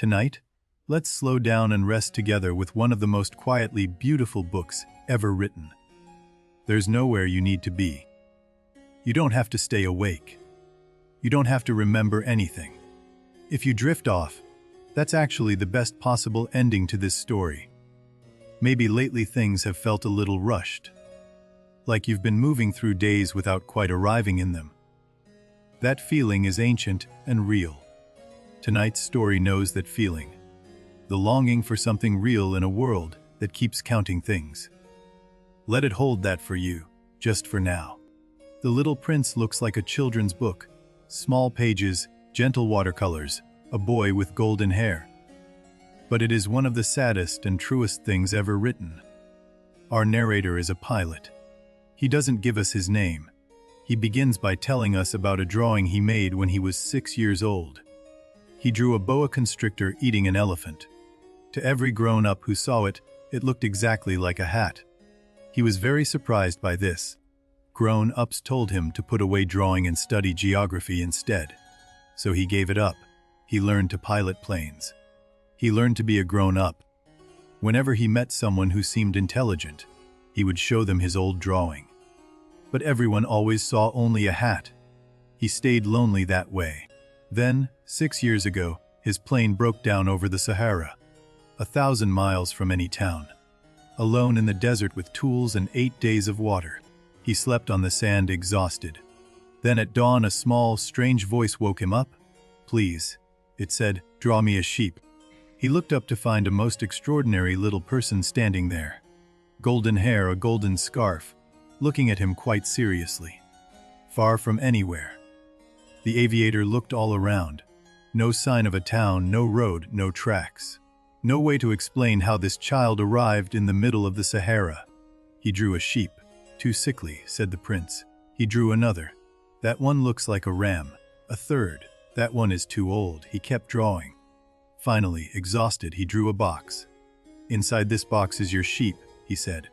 Tonight, let's slow down and rest together with one of the most quietly beautiful books ever written. There's nowhere you need to be. You don't have to stay awake. You don't have to remember anything. If you drift off, that's actually the best possible ending to this story. Maybe lately things have felt a little rushed, like you've been moving through days without quite arriving in them. That feeling is ancient and real. Tonight's story knows that feeling, the longing for something real in a world that keeps counting things. Let it hold that for you, just for now. The Little Prince looks like a children's book. Small pages, gentle watercolors, a boy with golden hair. But it is one of the saddest and truest things ever written. Our narrator is a pilot. He doesn't give us his name. He begins by telling us about a drawing he made when he was 6 years old. He drew a boa constrictor eating an elephant. To every grown-up who saw it, it looked exactly like a hat. He was very surprised by this. Grown-ups told him to put away drawing and study geography instead. So he gave it up. He learned to pilot planes. He learned to be a grown-up. Whenever he met someone who seemed intelligent, he would show them his old drawing. But everyone always saw only a hat. He stayed lonely that way. Then, 6 years ago, his plane broke down over the Sahara, 1,000 miles from any town. Alone in the desert with tools and 8 days of water, he slept on the sand exhausted. Then at dawn a small, strange voice woke him up. "Please," it said, "draw me a sheep." He looked up to find a most extraordinary little person standing there. Golden hair, a golden scarf, looking at him quite seriously. Far from anywhere. The aviator looked all around. No sign of a town, no road, no tracks. No way to explain how this child arrived in the middle of the Sahara. He drew a sheep. "Too sickly," said the prince. He drew another. "That one looks like a ram." A third. "That one is too old." He kept drawing. Finally, exhausted, he drew a box. "Inside this box is your sheep," he said.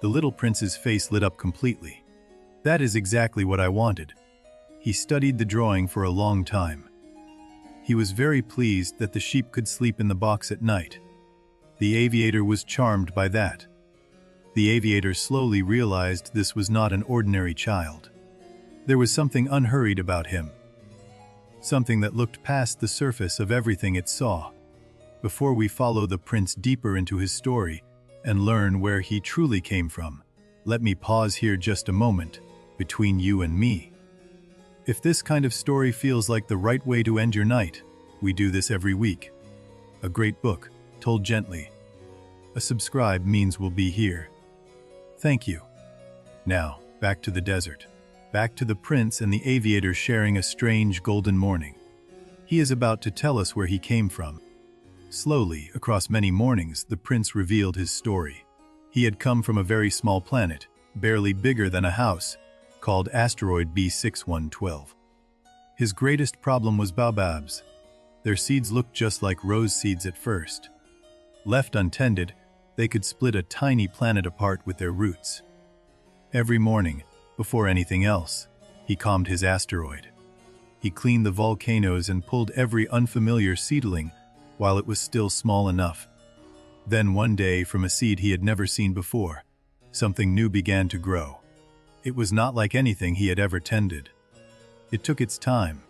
The little prince's face lit up completely. "That is exactly what I wanted." He studied the drawing for a long time. He was very pleased that the sheep could sleep in the box at night. The aviator was charmed by that. The aviator slowly realized this was not an ordinary child. There was something unhurried about him. Something that looked past the surface of everything it saw. Before we follow the prince deeper into his story and learn where he truly came from, let me pause here just a moment, between you and me. If this kind of story feels like the right way to end your night, we do this every week. A great book, told gently. A subscribe means we'll be here. Thank you. Now, back to the desert. Back to the prince and the aviator sharing a strange golden morning. He is about to tell us where he came from. Slowly, across many mornings, the prince revealed his story. He had come from a very small planet, barely bigger than a house, called asteroid B6112. His greatest problem was baobabs. Their seeds looked just like rose seeds at first. Left untended, they could split a tiny planet apart with their roots. Every morning, before anything else, he calmed his asteroid. He cleaned the volcanoes and pulled every unfamiliar seedling while it was still small enough. Then one day, from a seed he had never seen before, something new began to grow. It was not like anything he had ever tended. It took its time.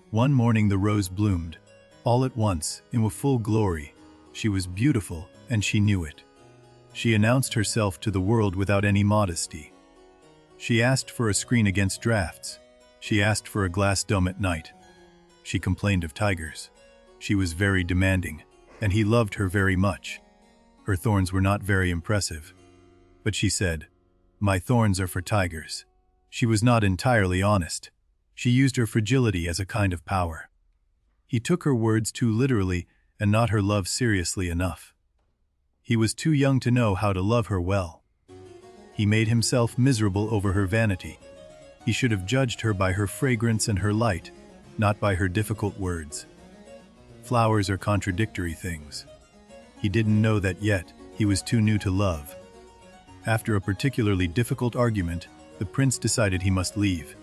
One morning the rose bloomed, all at once, in full glory. She was beautiful, and she knew it. She announced herself to the world without any modesty. She asked for a screen against drafts. She asked for a glass dome at night. She complained of tigers. She was very demanding, and he loved her very much. Her thorns were not very impressive. But she said, "My thorns are for tigers." She was not entirely honest. She used her fragility as a kind of power. He took her words too literally and not her love seriously enough. He was too young to know how to love her well. He made himself miserable over her vanity. He should have judged her by her fragrance and her light, not by her difficult words. Flowers are contradictory things. He didn't know that yet. He was too new to love. After a particularly difficult argument, the prince decided he must leave.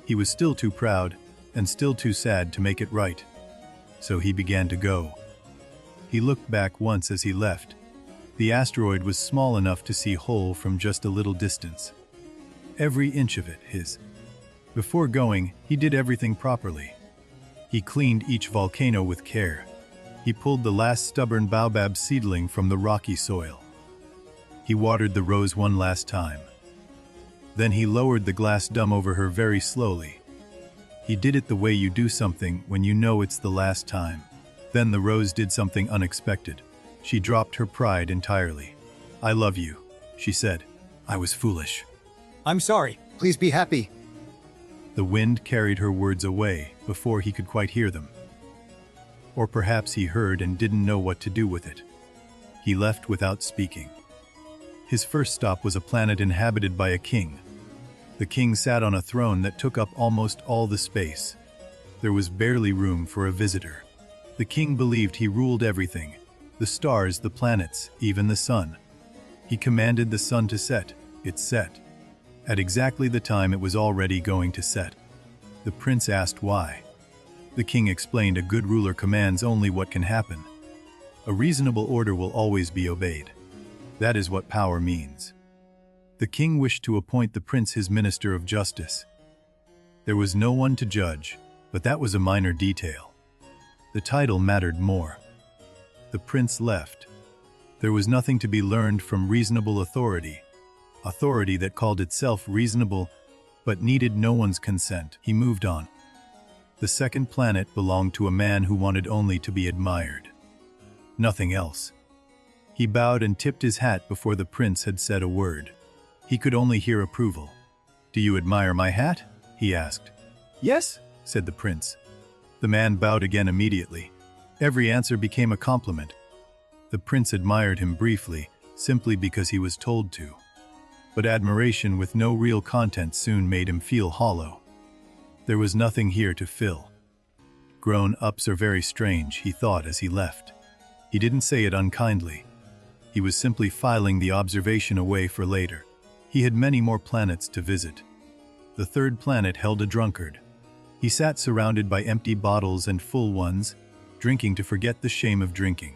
He was still too proud and still too sad to make it right. So he began to go, He looked back once as he left. The asteroid was small enough to see whole from just a little distance. Every inch of it his. Before going, he did everything properly. He cleaned each volcano with care. He pulled the last stubborn baobab seedling from the rocky soil. He watered the rose one last time. Then he lowered the glass dome over her very slowly. He did it the way you do something when you know it's the last time. Then the rose did something unexpected. She dropped her pride entirely. "I love you," she said. "I was foolish." I'm sorry. Please be happy. The wind carried her words away before he could quite hear them. Or perhaps he heard and didn't know what to do with it. He left without speaking. His first stop was a planet inhabited by a king. The king sat on a throne that took up almost all the space. There was barely room for a visitor. The king believed he ruled everything, the stars, the planets, even the sun. He commanded the sun to set. It set. At exactly the time it was already going to set. The prince asked why. The king explained a good ruler commands only what can happen. A reasonable order will always be obeyed. That is what power means. The king wished to appoint the prince his minister of justice. There was no one to judge, but that was a minor detail. The title mattered more. The prince left. There was nothing to be learned from reasonable authority. Authority that called itself reasonable, but needed no one's consent. He moved on. The second planet belonged to a man who wanted only to be admired. Nothing else. He bowed and tipped his hat before the prince had said a word. He could only hear approval. "Do you admire my hat?" he asked. "Yes," said the prince. The man bowed again immediately. Every answer became a compliment. The prince admired him briefly, simply because he was told to. But admiration with no real content soon made him feel hollow. There was nothing here to fill. Grown-ups are very strange, he thought as he left. He didn't say it unkindly. He was simply filing the observation away for later. He had many more planets to visit. The third planet held a drunkard. He sat surrounded by empty bottles and full ones, drinking to forget the shame of drinking.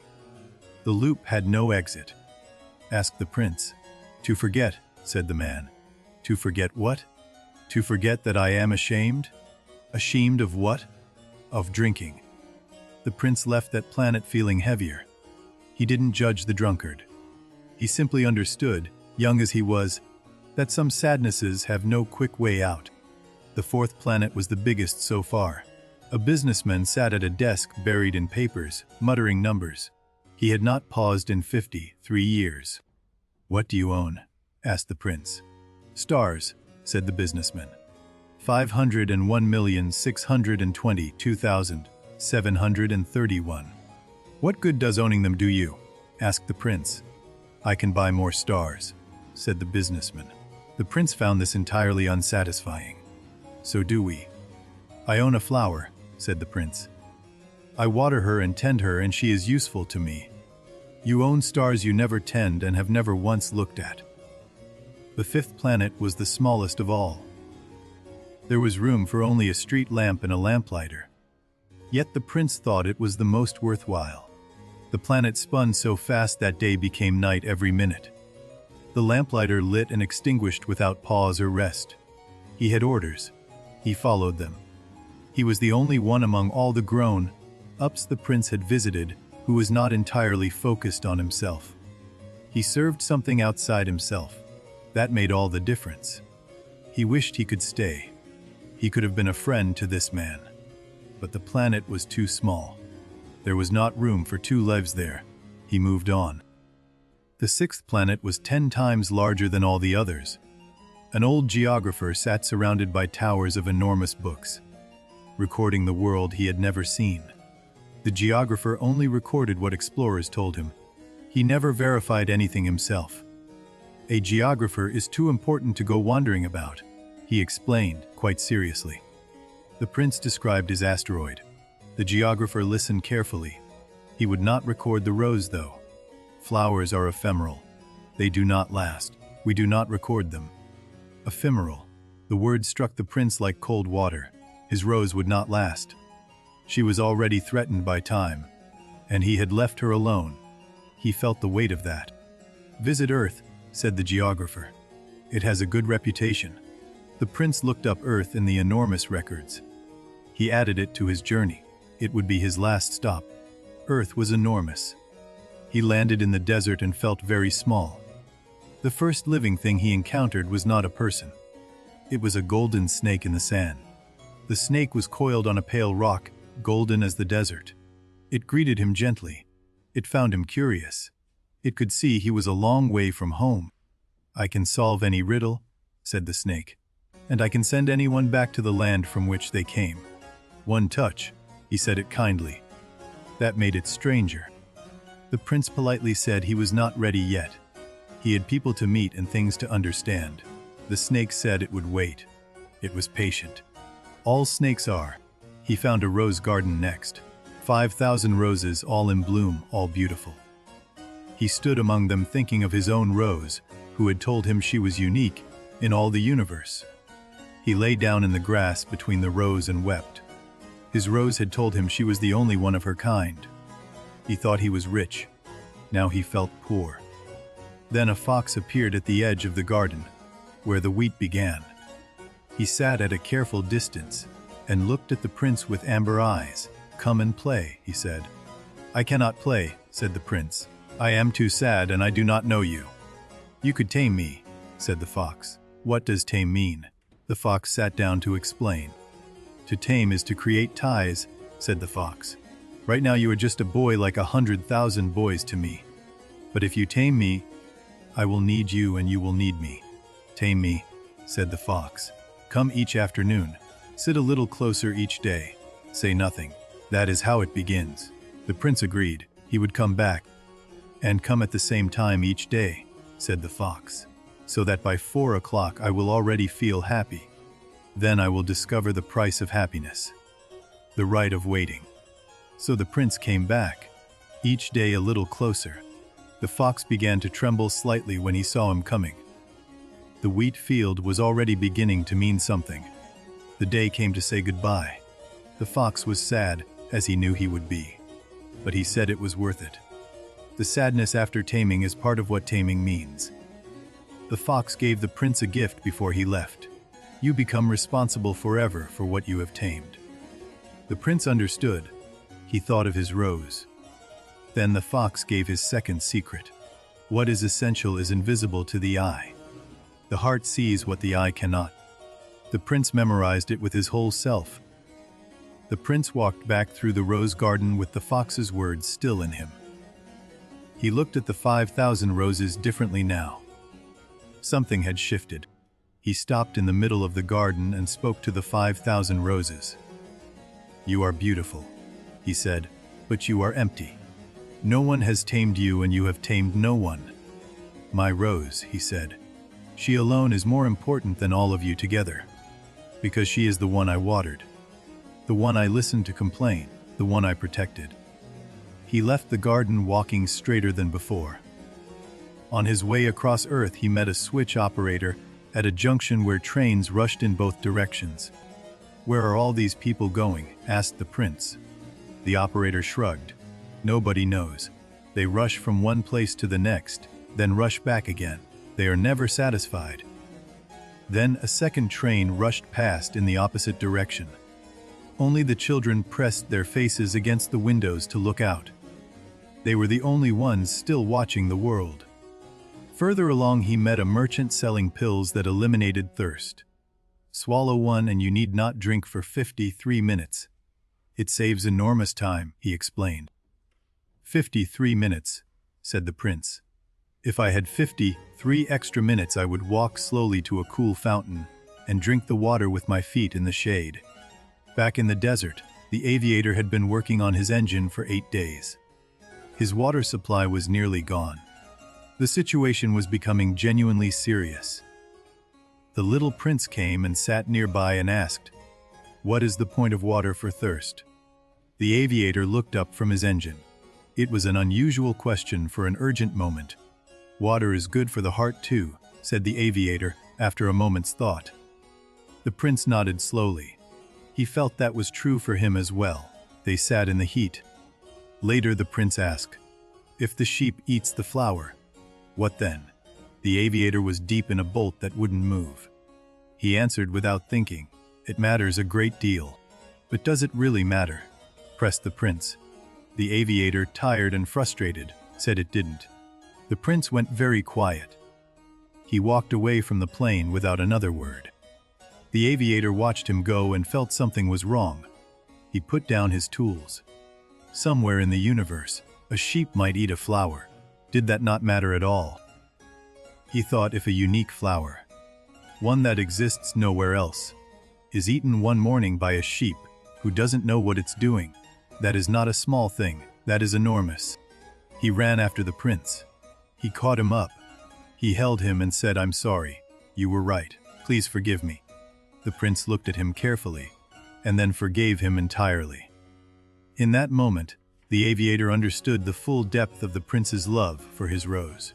The loop had no exit. Asked the prince. "To forget," said the man. "To forget what?" "To forget that I am ashamed." "Ashamed of what?" "Of drinking." The prince left that planet feeling heavier. He didn't judge the drunkard. He simply understood, young as he was, that some sadnesses have no quick way out. The fourth planet was the biggest so far. A businessman sat at a desk buried in papers, muttering numbers. He had not paused in 53 years. "What do you own?" asked the prince. "Stars," said the businessman. 501,622,731. "What good does owning them do you?" asked the prince. "I can buy more stars," said the businessman. The prince found this entirely unsatisfying. "So do we." "I own a flower," said the prince. "I water her and tend her, and she is useful to me." "You own stars you never tend and have never once looked at." The fifth planet was the smallest of all. There was room for only a street lamp and a lamplighter. Yet the prince thought it was the most worthwhile. The planet spun so fast that day became night every minute. The lamplighter lit and extinguished without pause or rest. He had orders. He followed them. He was the only one among all the grown-ups the prince had visited who was not entirely focused on himself. He served something outside himself. That made all the difference. He wished he could stay. He could have been a friend to this man. But the planet was too small. There was not room for two lives there. He moved on. The sixth planet was 10 times larger than all the others. An old geographer sat surrounded by towers of enormous books, recording the world he had never seen. The geographer only recorded what explorers told him. He never verified anything himself. "A geographer is too important to go wandering about," he explained, quite seriously. The prince described his asteroid. The geographer listened carefully. He would not record the rose, though. Flowers are ephemeral. They do not last. We do not record them. Ephemeral. The word struck the prince like cold water. His rose would not last. She was already threatened by time. And he had left her alone. He felt the weight of that. "Visit Earth," said the geographer. "It has a good reputation." The prince looked up Earth in the enormous records. He added it to his journey. It would be his last stop. Earth was enormous. He landed in the desert and felt very small. The first living thing he encountered was not a person. It was a golden snake in the sand. The snake was coiled on a pale rock, golden as the desert. It greeted him gently. It found him curious. It could see he was a long way from home. "I can solve any riddle," said the snake, "and I can send anyone back to the land from which they came. One touch," he said it kindly. That made it stranger. The prince politely said he was not ready yet. He had people to meet and things to understand. The snake said it would wait. It was patient. All snakes are. He found a rose garden next. 5,000 roses, all in bloom, all beautiful. He stood among them thinking of his own rose, who had told him she was unique in all the universe. He lay down in the grass between the rows and wept. His rose had told him she was the only one of her kind. He thought he was rich. Now he felt poor. Then a fox appeared at the edge of the garden, where the wheat began. He sat at a careful distance and looked at the prince with amber eyes. "Come and play," he said. "I cannot play," said the prince. "I am too sad and I do not know you." "You could tame me," said the fox. "What does tame mean?" The fox sat down to explain. "To tame is to create ties," said the fox. "Right now you are just a boy like 100,000 boys to me. But if you tame me, I will need you and you will need me." "Tame me," said the fox. "Come each afternoon. Sit a little closer each day. Say nothing. That is how it begins." The prince agreed. He would come back. "And come at the same time each day," said the fox, "so that by 4 o'clock I will already feel happy. Then I will discover the price of happiness, the right of waiting." So the prince came back, each day a little closer. The fox began to tremble slightly when he saw him coming. The wheat field was already beginning to mean something. The day came to say goodbye. The fox was sad, as he knew he would be. But he said it was worth it. The sadness after taming is part of what taming means. The fox gave the prince a gift before he left. "You become responsible forever for what you have tamed." The prince understood. He thought of his rose. Then the fox gave his second secret. What is essential is invisible to the eye. The heart sees what the eye cannot. The prince memorized it with his whole self. The prince walked back through the rose garden with the fox's words still in him. He looked at the 5,000 roses differently now. Something had shifted. He stopped in the middle of the garden and spoke to the 5,000 roses. "You are beautiful," he said, "but you are empty. No one has tamed you and you have tamed no one." "My rose," he said, "she alone is more important than all of you together, because she is the one I watered, the one I listened to complain, the one I protected." He left the garden walking straighter than before. On his way across Earth he met a switch operator at a junction where trains rushed in both directions. "Where are all these people going?" asked the prince. The operator shrugged. "Nobody knows. They rush from one place to the next, then rush back again. They are never satisfied." Then a second train rushed past in the opposite direction. Only the children pressed their faces against the windows to look out. They were the only ones still watching the world. Further along he met a merchant selling pills that eliminated thirst. "Swallow one and you need not drink for 53 minutes. It saves enormous time," he explained. 53 minutes, said the prince. "If I had 53 extra minutes I would walk slowly to a cool fountain and drink the water with my feet in the shade." Back in the desert, the aviator had been working on his engine for 8 days. His water supply was nearly gone. The situation was becoming genuinely serious. The little prince came and sat nearby and asked, "What is the point of water for thirst?" The aviator looked up from his engine. It was an unusual question for an urgent moment. "Water is good for the heart too," said the aviator after a moment's thought. The prince nodded slowly. He felt that was true for him as well. They sat in the heat. Later the prince asked, "If the sheep eats the flower, what then?" The aviator was deep in a bolt that wouldn't move. He answered without thinking, "It matters a great deal." "But does it really matter?" pressed the prince. The aviator, tired and frustrated, said it didn't. The prince went very quiet. He walked away from the plane without another word. The aviator watched him go and felt something was wrong. He put down his tools. Somewhere in the universe, a sheep might eat a flower. Did that not matter at all? He thought, if a unique flower, one that exists nowhere else, is eaten one morning by a sheep who doesn't know what it's doing, that is not a small thing, that is enormous. He ran after the prince. He caught him up. He held him and said, "I'm sorry. You were right. Please forgive me." The prince looked at him carefully, and then forgave him entirely. In that moment, the aviator understood the full depth of the prince's love for his rose.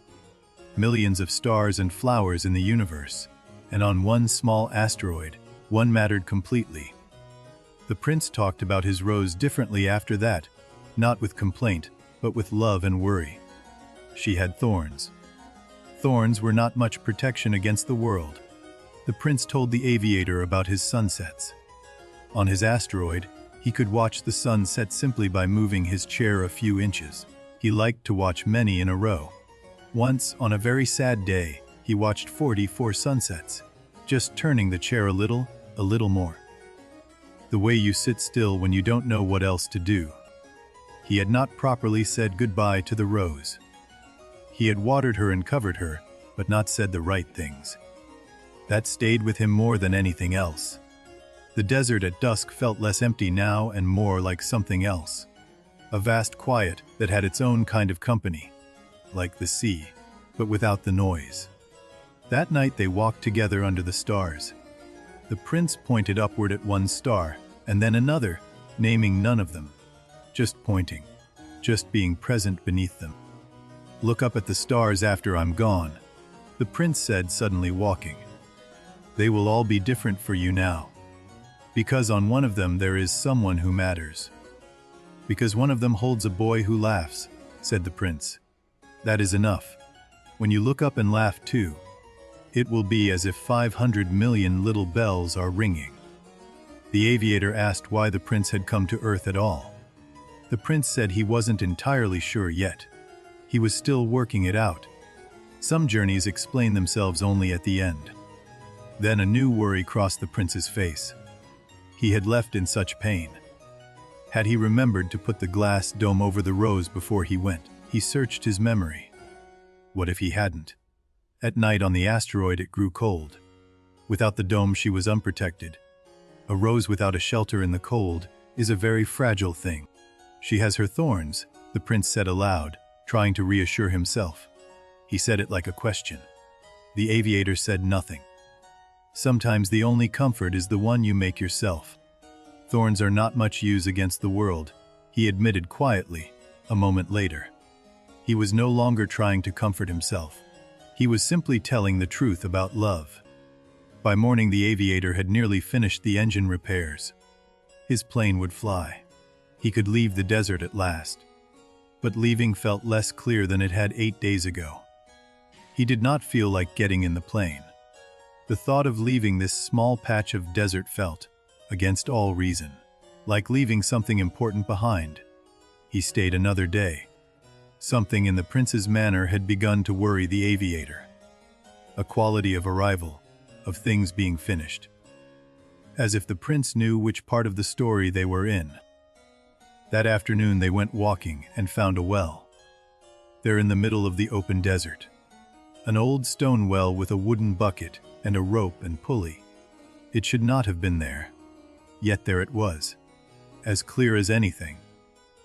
Millions of stars and flowers in the universe, and on one small asteroid, one mattered completely. The prince talked about his rose differently after that, not with complaint, but with love and worry. She had thorns. Thorns were not much protection against the world. The prince told the aviator about his sunsets. On his asteroid, he could watch the sun set simply by moving his chair a few inches. He liked to watch many in a row. Once, on a very sad day, he watched 44 sunsets, just turning the chair a little more. The way you sit still when you don't know what else to do. He had not properly said goodbye to the rose. He had watered her and covered her, but not said the right things. That stayed with him more than anything else. The desert at dusk felt less empty now and more like something else. A vast quiet that had its own kind of company, like the sea, but without the noise. That night they walked together under the stars. The prince pointed upward at one star, and then another, naming none of them. Just pointing, just being present beneath them. "Look up at the stars after I'm gone," the prince said, suddenly walking. "They will all be different for you now. Because on one of them there is someone who matters. Because one of them holds a boy who laughs," said the prince. "That is enough. When you look up and laugh too, it will be as if 500 million little bells are ringing." The aviator asked why the prince had come to Earth at all. The prince said he wasn't entirely sure yet. He was still working it out. Some journeys explain themselves only at the end. Then a new worry crossed the prince's face. He had left in such pain. Had he remembered to put the glass dome over the rose before he went? He searched his memory. What if he hadn't? At night on the asteroid it grew cold. Without the dome she was unprotected. A rose without a shelter in the cold is a very fragile thing. "She has her thorns," the prince said aloud, trying to reassure himself. He said it like a question. The aviator said nothing. "Sometimes the only comfort is the one you make yourself." Thorns are not much use against the world, he admitted quietly, a moment later. He was no longer trying to comfort himself. He was simply telling the truth about love. By morning the aviator had nearly finished the engine repairs. His plane would fly. He could leave the desert at last. But leaving felt less clear than it had 8 days ago. He did not feel like getting in the plane. The thought of leaving this small patch of desert felt, against all reason, like leaving something important behind. He stayed another day. Something in the prince's manner had begun to worry the aviator. A quality of arrival, of things being finished. As if the prince knew which part of the story they were in. That afternoon they went walking and found a well. There in the middle of the open desert. An old stone well with a wooden bucket and a rope and pulley. It should not have been there. Yet there it was. As clear as anything.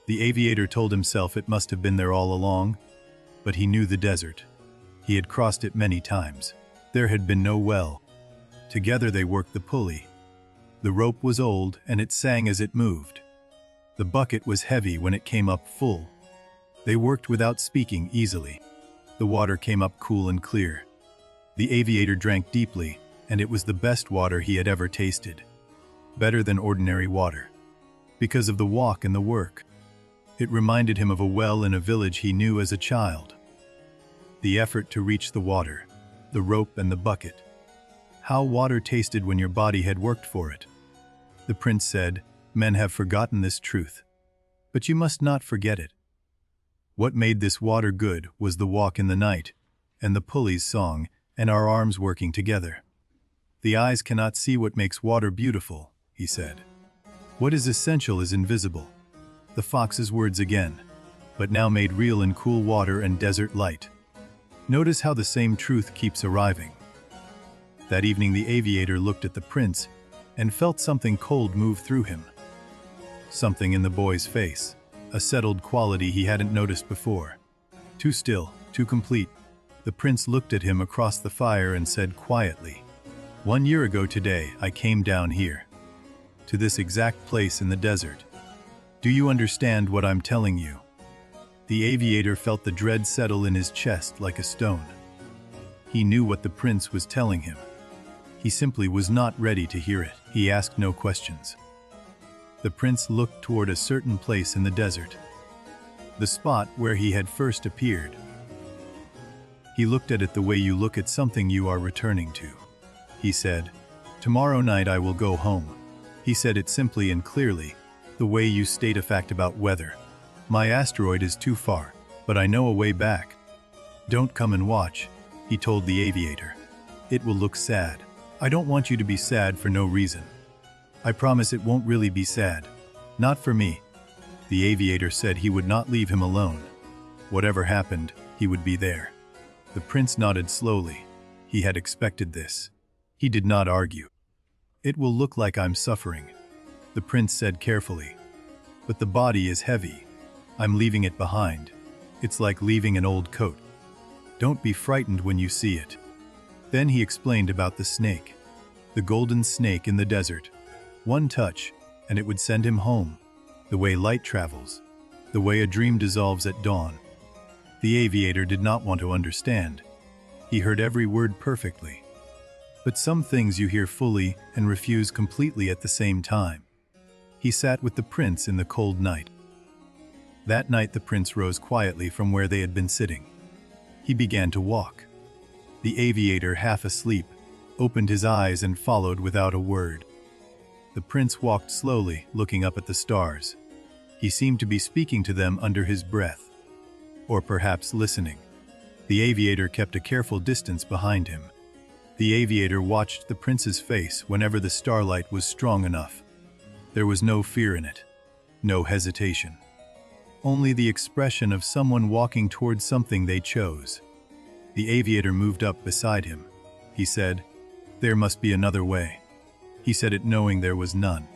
The aviator told himself it must have been there all along, but he knew the desert. He had crossed it many times. There had been no well. Together they worked the pulley. The rope was old and it sang as it moved. The bucket was heavy when it came up full. They worked without speaking easily. The water came up cool and clear. The aviator drank deeply, and it was the best water he had ever tasted. Better than ordinary water. Because of the walk and the work. It reminded him of a well in a village he knew as a child. The effort to reach the water, the rope and the bucket. How water tasted when your body had worked for it. The prince said, "Men have forgotten this truth. But you must not forget it. What made this water good was the walk in the night, and the pulley's song, and our arms working together. The eyes cannot see what makes water beautiful," he said. What is essential is invisible. The fox's words again, but now made real in cool water and desert light. Notice how the same truth keeps arriving. That evening the aviator looked at the prince and felt something cold move through him. Something in the boy's face, a settled quality he hadn't noticed before. Too still, too complete. The prince looked at him across the fire and said quietly, "1 year ago today I came down here, to this exact place in the desert. Do you understand what I'm telling you?" The aviator felt the dread settle in his chest like a stone. He knew what the prince was telling him. He simply was not ready to hear it. He asked no questions. The prince looked toward a certain place in the desert, the spot where he had first appeared. He looked at it the way you look at something you are returning to. He said, "Tomorrow night I will go home." He said it simply and clearly, the way you state a fact about weather. "My asteroid is too far, but I know a way back." "Don't come and watch," he told the aviator. "It will look sad. I don't want you to be sad for no reason. I promise it won't really be sad. Not for me." The aviator said he would not leave him alone. Whatever happened, he would be there. The prince nodded slowly. He had expected this. He did not argue. "It will look like I'm suffering," the prince said carefully. "But the body is heavy. I'm leaving it behind. It's like leaving an old coat. Don't be frightened when you see it." Then he explained about the snake. The golden snake in the desert. One touch, and it would send him home. The way light travels. The way a dream dissolves at dawn. The aviator did not want to understand. He heard every word perfectly. But some things you hear fully and refuse completely at the same time. He sat with the prince in the cold night. That night the prince rose quietly from where they had been sitting. He began to walk. The aviator, half asleep, opened his eyes and followed without a word. The prince walked slowly, looking up at the stars. He seemed to be speaking to them under his breath. Or perhaps listening. The aviator kept a careful distance behind him. The aviator watched the prince's face whenever the starlight was strong enough. There was no fear in it, no hesitation. Only the expression of someone walking towards something they chose. The aviator moved up beside him. He said, "There must be another way." He said it knowing there was none.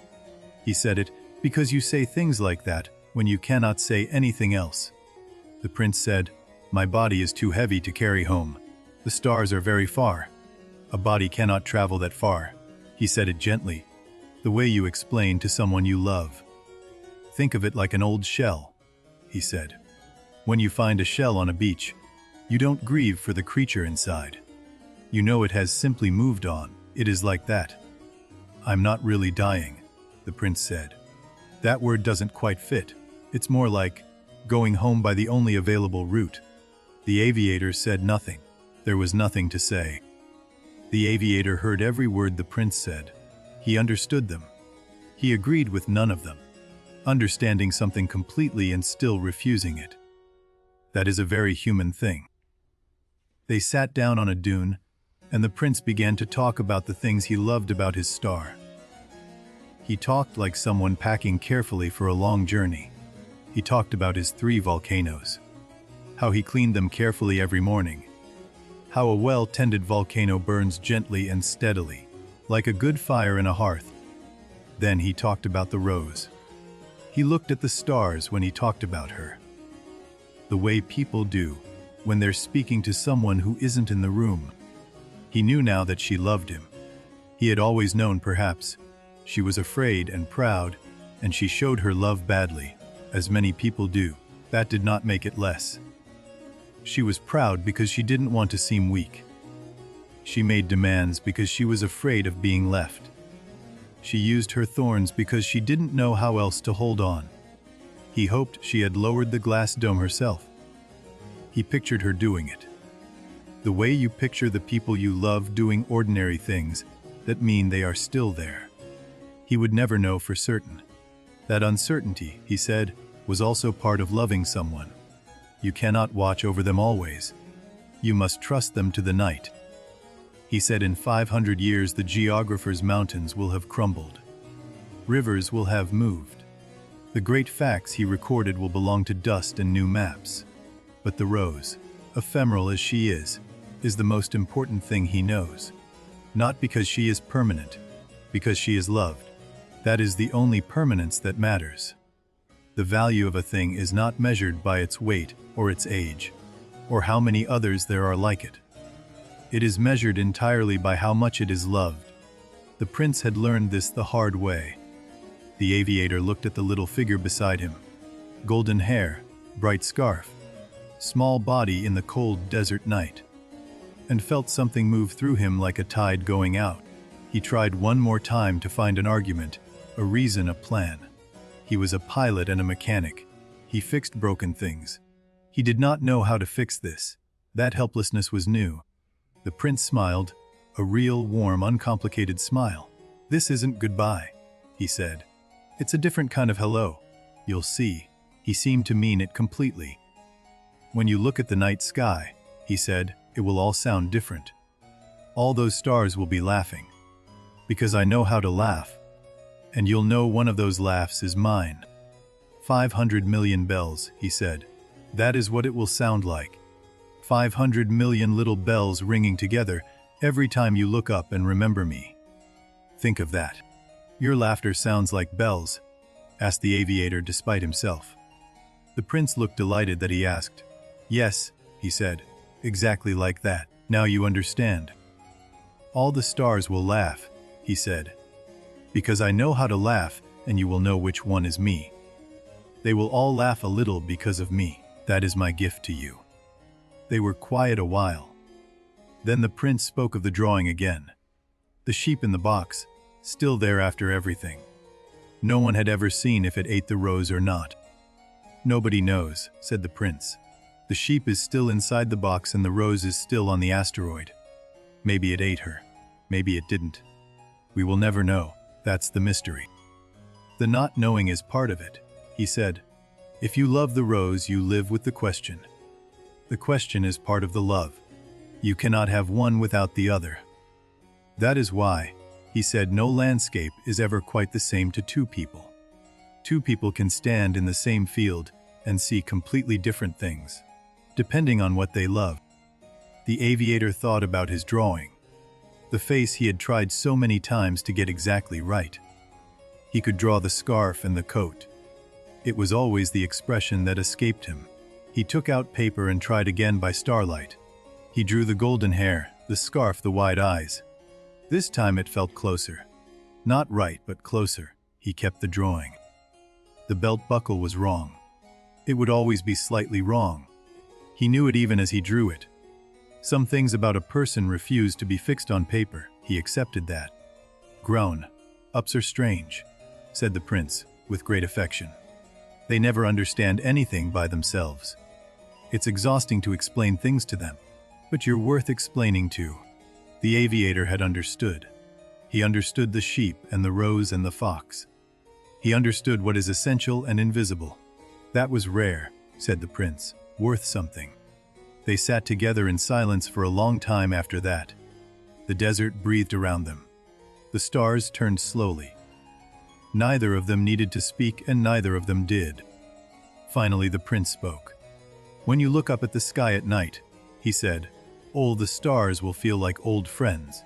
He said it because you say things like that when you cannot say anything else. The prince said, "My body is too heavy to carry home. The stars are very far. A body cannot travel that far." He said it gently, the way you explain to someone you love. "Think of it like an old shell," he said. "When you find a shell on a beach, you don't grieve for the creature inside. You know it has simply moved on. It is like that." "I'm not really dying," the prince said. "That word doesn't quite fit. It's more like going home by the only available route." The aviator said nothing. There was nothing to say. The aviator heard every word the prince said. He understood them. He agreed with none of them, understanding something completely and still refusing it. That is a very human thing. They sat down on a dune, and the prince began to talk about the things he loved about his star. He talked like someone packing carefully for a long journey. He talked about his 3 volcanoes, how he cleaned them carefully every morning, how a well-tended volcano burns gently and steadily, like a good fire in a hearth. Then he talked about the rose. He looked at the stars when he talked about her. The way people do when they're speaking to someone who isn't in the room. He knew now that she loved him. He had always known, perhaps. She was afraid and proud, and she showed her love badly, as many people do. That did not make it less. She was proud because she didn't want to seem weak. She made demands because she was afraid of being left. She used her thorns because she didn't know how else to hold on. He hoped she had lowered the glass dome herself. He pictured her doing it. The way you picture the people you love doing ordinary things that mean they are still there. He would never know for certain. That uncertainty, he said, was also part of loving someone. You cannot watch over them always. You must trust them to the night. He said in 500 years the geographer's mountains will have crumbled. Rivers will have moved. The great facts he recorded will belong to dust and new maps. But the rose, ephemeral as she is the most important thing he knows. Not because she is permanent, because she is loved. That is the only permanence that matters. The value of a thing is not measured by its weight or its age, or how many others there are like it. It is measured entirely by how much it is loved. The prince had learned this the hard way. The aviator looked at the little figure beside him. Golden hair, bright scarf, small body in the cold desert night, and felt something move through him like a tide going out. He tried one more time to find an argument, a reason, a plan. He was a pilot and a mechanic. He fixed broken things. He did not know how to fix this. That helplessness was new. The prince smiled, a real, warm, uncomplicated smile. "This isn't goodbye," he said. "It's a different kind of hello. You'll see." He seemed to mean it completely. "When you look at the night sky," he said, "it will all sound different. All those stars will be laughing. Because I know how to laugh. And you'll know one of those laughs is mine. 500 million bells," he said. "That is what it will sound like. 500 million little bells ringing together every time you look up and remember me. Think of that." "Your laughter sounds like bells?" asked the aviator despite himself. The prince looked delighted that he asked. "Yes," he said, "exactly like that. Now you understand." "All the stars will laugh," he said, "because I know how to laugh, and you will know which one is me. They will all laugh a little because of me. That is my gift to you." They were quiet a while. Then the prince spoke of the drawing again. The sheep in the box, still there after everything. No one had ever seen if it ate the rose or not. "Nobody knows," said the prince. "The sheep is still inside the box and the rose is still on the asteroid. Maybe it ate her. Maybe it didn't. We will never know. That's the mystery. The not knowing is part of it," he said. "If you love the rose, you live with the question. The question is part of the love. You cannot have one without the other. That is why," he said, "no landscape is ever quite the same to two people. Two people can stand in the same field and see completely different things, depending on what they love." The aviator thought about his drawing. The face he had tried so many times to get exactly right. He could draw the scarf and the coat. It was always the expression that escaped him. He took out paper and tried again by starlight. He drew the golden hair, the scarf, the wide eyes. This time it felt closer. Not right, but closer. He kept the drawing. The belt buckle was wrong. It would always be slightly wrong. He knew it even as he drew it. Some things about a person refused to be fixed on paper. He accepted that. "Grown ups are strange," said the prince, with great affection. "They never understand anything by themselves. It's exhausting to explain things to them, but you're worth explaining to." The aviator had understood. He understood the sheep and the rose and the fox. He understood what is essential and invisible. "That was rare," said the prince, "worth something." They sat together in silence for a long time after that. The desert breathed around them. The stars turned slowly. Neither of them needed to speak, and neither of them did. Finally the prince spoke. "When you look up at the sky at night," he said, "all the stars will feel like old friends.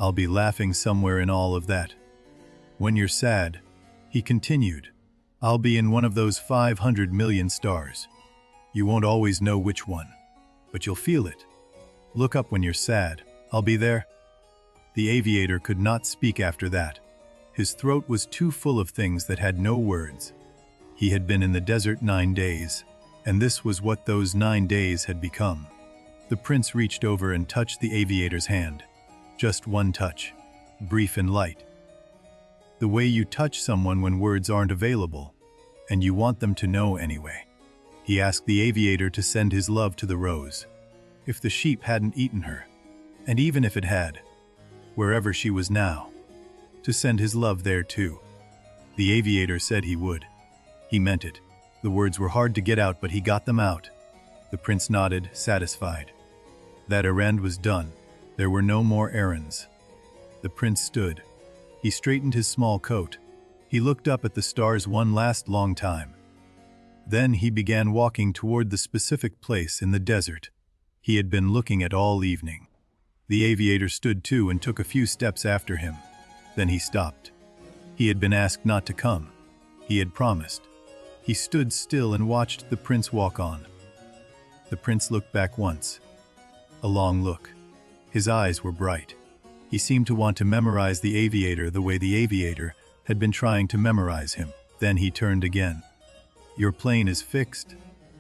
I'll be laughing somewhere in all of that. When you're sad," he continued, "I'll be in one of those 500 million stars. You won't always know which one, but you'll feel it. Look up when you're sad. I'll be there." The aviator could not speak after that. His throat was too full of things that had no words. He had been in the desert 9 days, and this was what those 9 days had become. The prince reached over and touched the aviator's hand. Just one touch, brief and light. The way you touch someone when words aren't available, And you want them to know anyway. He asked the aviator to send his love to the rose. If the sheep hadn't eaten her, and even if it had, wherever she was now, to send his love there too. The aviator said he would. He meant it. The words were hard to get out, but he got them out. The prince nodded, satisfied. That errand was done. There were no more errands. The prince stood. He straightened his small coat. He looked up at the stars one last long time. Then he began walking toward the specific place in the desert he had been looking at all evening. The aviator stood too and took a few steps after him. Then he stopped. He had been asked not to come. He had promised. He stood still and watched the prince walk on. The prince looked back once. A long look. His eyes were bright. He seemed to want to memorize the aviator the way the aviator had been trying to memorize him. Then he turned again. "Your plane is fixed,"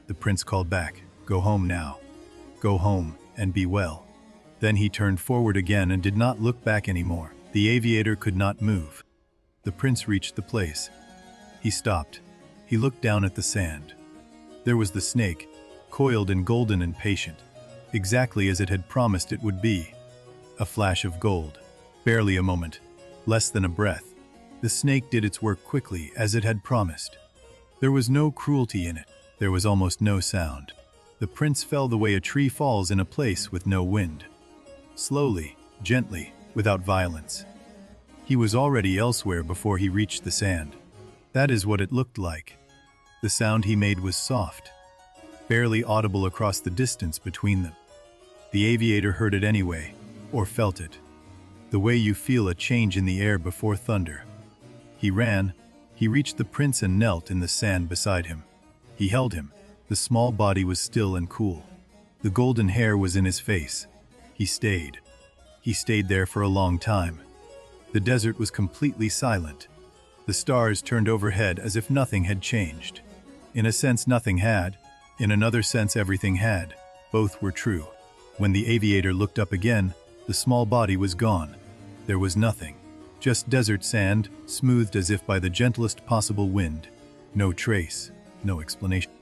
the prince called back. "Go home now. Go home and be well." Then he turned forward again and did not look back anymore. The aviator could not move. The prince reached the place. He stopped. He looked down at the sand. There was the snake, coiled and golden and patient, exactly as it had promised it would be. A flash of gold. Barely a moment. Less than a breath. The snake did its work quickly, as it had promised. There was no cruelty in it. There was almost no sound. The prince fell the way a tree falls in a place with no wind. Slowly, gently, without violence. He was already elsewhere before he reached the sand. That is what it looked like. The sound he made was soft, barely audible across the distance between them. The aviator heard it anyway, or felt it. The way you feel a change in the air before thunder. He ran. He reached the prince and knelt in the sand beside him. He held him. The small body was still and cool. The golden hair was in his face. He stayed. He stayed there for a long time. The desert was completely silent. The stars turned overhead as if nothing had changed. In a sense, nothing had. In another sense, everything had. Both were true. When the aviator looked up again, the small body was gone. There was nothing. Just desert sand, smoothed as if by the gentlest possible wind. No trace, no explanation.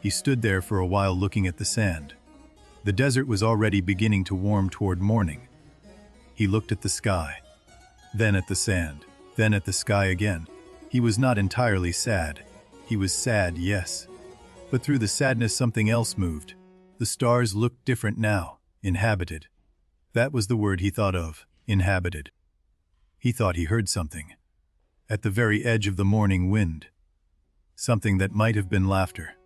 He stood there for a while looking at the sand. The desert was already beginning to warm toward morning. He looked at the sky, then at the sand, then at the sky again. He was not entirely sad. He was sad, yes. But through the sadness something else moved. The stars looked different now, inhabited. That was the word he thought of, inhabited. He thought he heard something. At the very edge of the morning wind. Something that might have been laughter.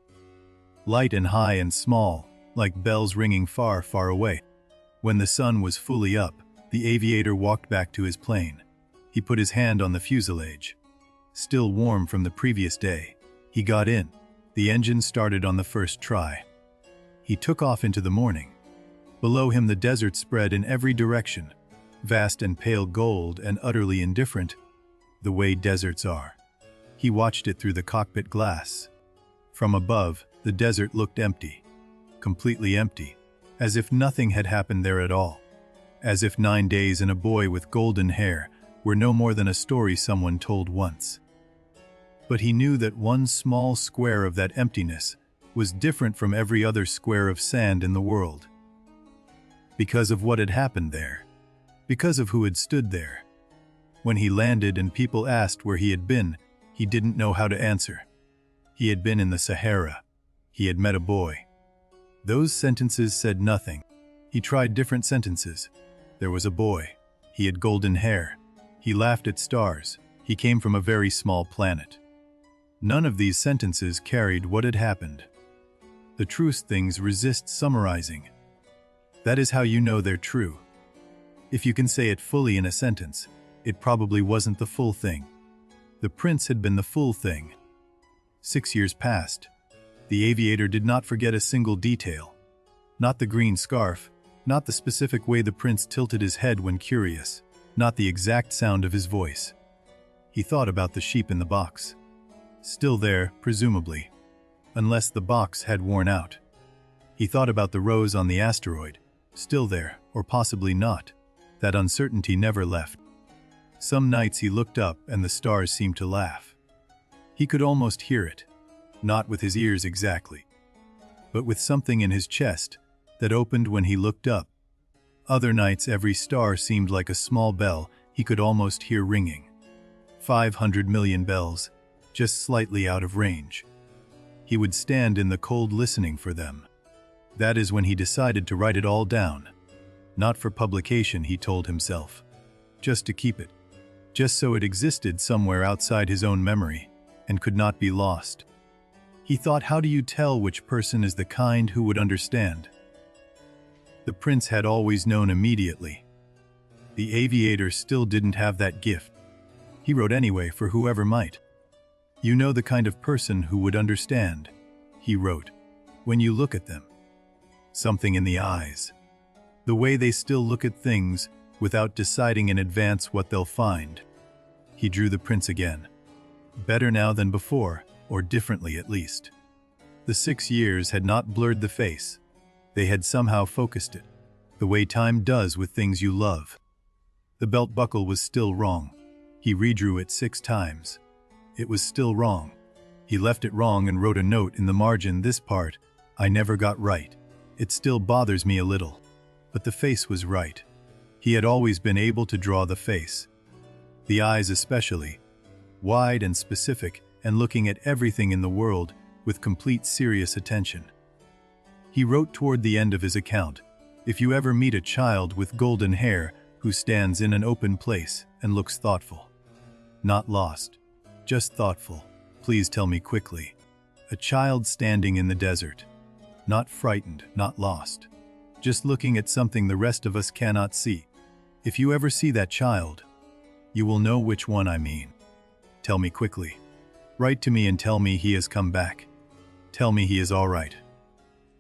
Light and high and small, like bells ringing far, far away. When the sun was fully up, the aviator walked back to his plane. He put his hand on the fuselage. Still warm from the previous day. He got in. The engine started on the first try. He took off into the morning. Below him the desert spread in every direction, vast and pale gold and utterly indifferent, the way deserts are. He watched it through the cockpit glass. From above, the desert looked empty, completely empty, as if nothing had happened there at all, as if 9 days and a boy with golden hair were no more than a story someone told once. But he knew that one small square of that emptiness was different from every other square of sand in the world. Because of what had happened there, because of who had stood there. When he landed and people asked where he had been, he didn't know how to answer. He had been in the Sahara. He had met a boy. Those sentences said nothing. He tried different sentences. There was a boy. He had golden hair. He laughed at stars. He came from a very small planet. None of these sentences carried what had happened. The truest things resist summarizing. That is how you know they're true. If you can say it fully in a sentence, it probably wasn't the full thing. The prince had been the full thing. 6 years passed. The aviator did not forget a single detail. Not the green scarf, not the specific way the prince tilted his head when curious, not the exact sound of his voice. He thought about the sheep in the box. Still there, presumably, unless the box had worn out. He thought about the rose on the asteroid, still there, or possibly not. That uncertainty never left. Some nights he looked up and the stars seemed to laugh. He could almost hear it, not with his ears exactly, but with something in his chest that opened when he looked up. Other nights every star seemed like a small bell he could almost hear ringing. 500 million bells, just slightly out of range. He would stand in the cold listening for them. That is when he decided to write it all down. Not for publication, he told himself. Just to keep it. Just so it existed somewhere outside his own memory and could not be lost. He thought, how do you tell which person is the kind who would understand? The prince had always known immediately. The aviator still didn't have that gift. He wrote anyway for whoever might. You know the kind of person who would understand, he wrote, when you look at them. Something in the eyes. The way they still look at things without deciding in advance what they'll find. He drew the prince again. Better now than before, or differently at least. The 6 years had not blurred the face. They had somehow focused it, the way time does with things you love. The belt buckle was still wrong. He redrew it 6 times. It was still wrong. He left it wrong and wrote a note in the margin, this part, I never got right. It still bothers me a little. But the face was right. He had always been able to draw the face. The eyes especially. Wide and specific, and looking at everything in the world with complete serious attention. He wrote toward the end of his account, if you ever meet a child with golden hair who stands in an open place and looks thoughtful. Not lost, just thoughtful, please tell me quickly. A child standing in the desert. Not frightened, not lost. Just looking at something the rest of us cannot see. If you ever see that child, you will know which one I mean. Tell me quickly. Write to me and tell me he has come back. Tell me he is all right.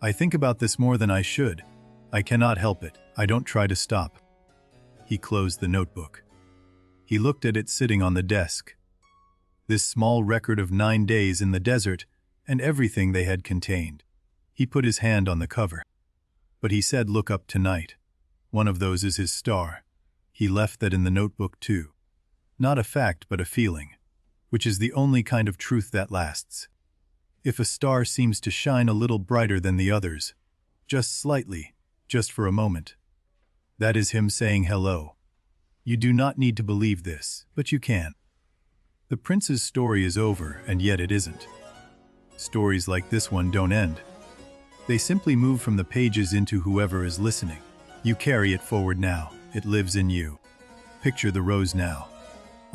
I think about this more than I should. I cannot help it. I don't try to stop. He closed the notebook. He looked at it sitting on the desk. This small record of 9 days in the desert and everything they had contained. He put his hand on the cover. But he said, look up tonight. One of those is his star. He left that in the notebook too. Not a fact, but a feeling, which is the only kind of truth that lasts. If a star seems to shine a little brighter than the others, just slightly, just for a moment, that is him saying hello. You do not need to believe this, but you can. The prince's story is over, and yet it isn't. Stories like this one don't end. They simply move from the pages into whoever is listening. You carry it forward now. It lives in you. Picture the rose now.